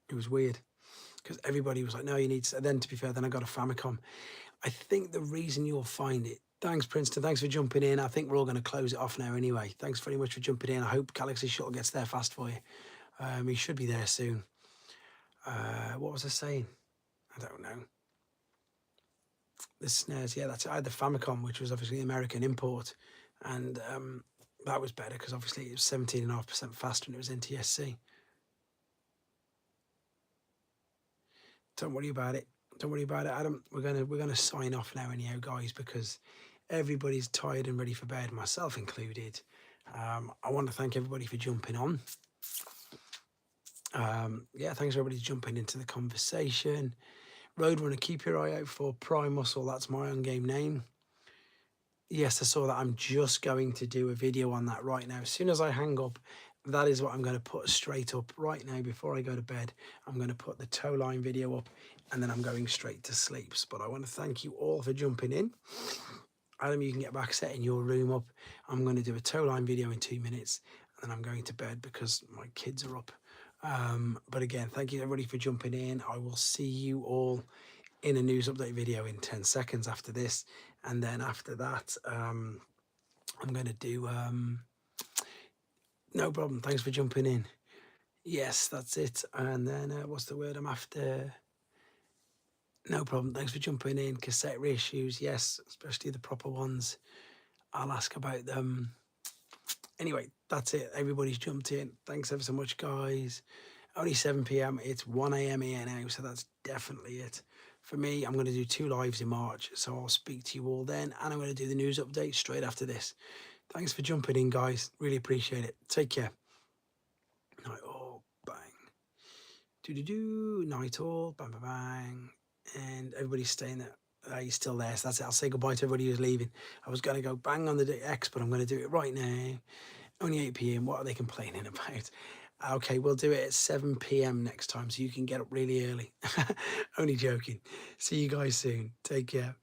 It was weird because everybody was like, no, you need to. Then, to be fair, then I got a Famicom. I think the reason you'll find it. Thanks, Princeton. Thanks for jumping in. I think we're all going to close it off now anyway. Thanks very much for jumping in. I hope Galaxy Shuttle gets there fast for you. He should be there soon. What was I saying? I don't know. The SNES, yeah, that's it. I had the Famicom, which was obviously the American import. And that was better because obviously it was 17.5% faster and it was NTSC. Don't worry about it. Don't worry about it, Adam. We're gonna sign off now anyhow, guys, because everybody's tired and ready for bed, myself included. I want to thank everybody for jumping on. Yeah, thanks everybody for jumping into the conversation. Roadrunner, keep your eye out for Prime Muscle. That's my on-game name. Yes, I saw that. I'm just going to do a video on that right now. As soon as I hang up, that is what I'm going to put straight up right now before I go to bed. I'm going to put the toe line video up and then I'm going straight to sleep. But I want to thank you all for jumping in. Adam, you can get back setting your room up. I'm going to do a toe line video in 2 minutes and then I'm going to bed because my kids are up. But again, thank you everybody for jumping in. I will see you all in a news update video in 10 seconds after this. And then after that, I'm going to do... no problem. Thanks for jumping in. Yes, that's it. And then what's the word I'm after? No problem. Thanks for jumping in. Cassette reissues. Yes, especially the proper ones. I'll ask about them. Anyway, that's it. Everybody's jumped in. Thanks ever so much, guys. Only 7 p.m. It's 1 a.m. here now, so that's definitely it. For me, I'm going to do 2 lives in March, so I'll speak to you all then, and I'm going to do the news update straight after this. Thanks for jumping in, guys. Really appreciate it. Take care. Night all, bang. Do-do-do, night all, bang, bang, bang. And everybody's staying there. He's still there, so that's it. I'll say goodbye to everybody who's leaving. I was going to go bang on the X, but I'm going to do it right now. Only 8 p.m. What are they complaining about? Okay, we'll do it at 7 p.m. next time, so you can get up really early. Only joking. See you guys soon. Take care.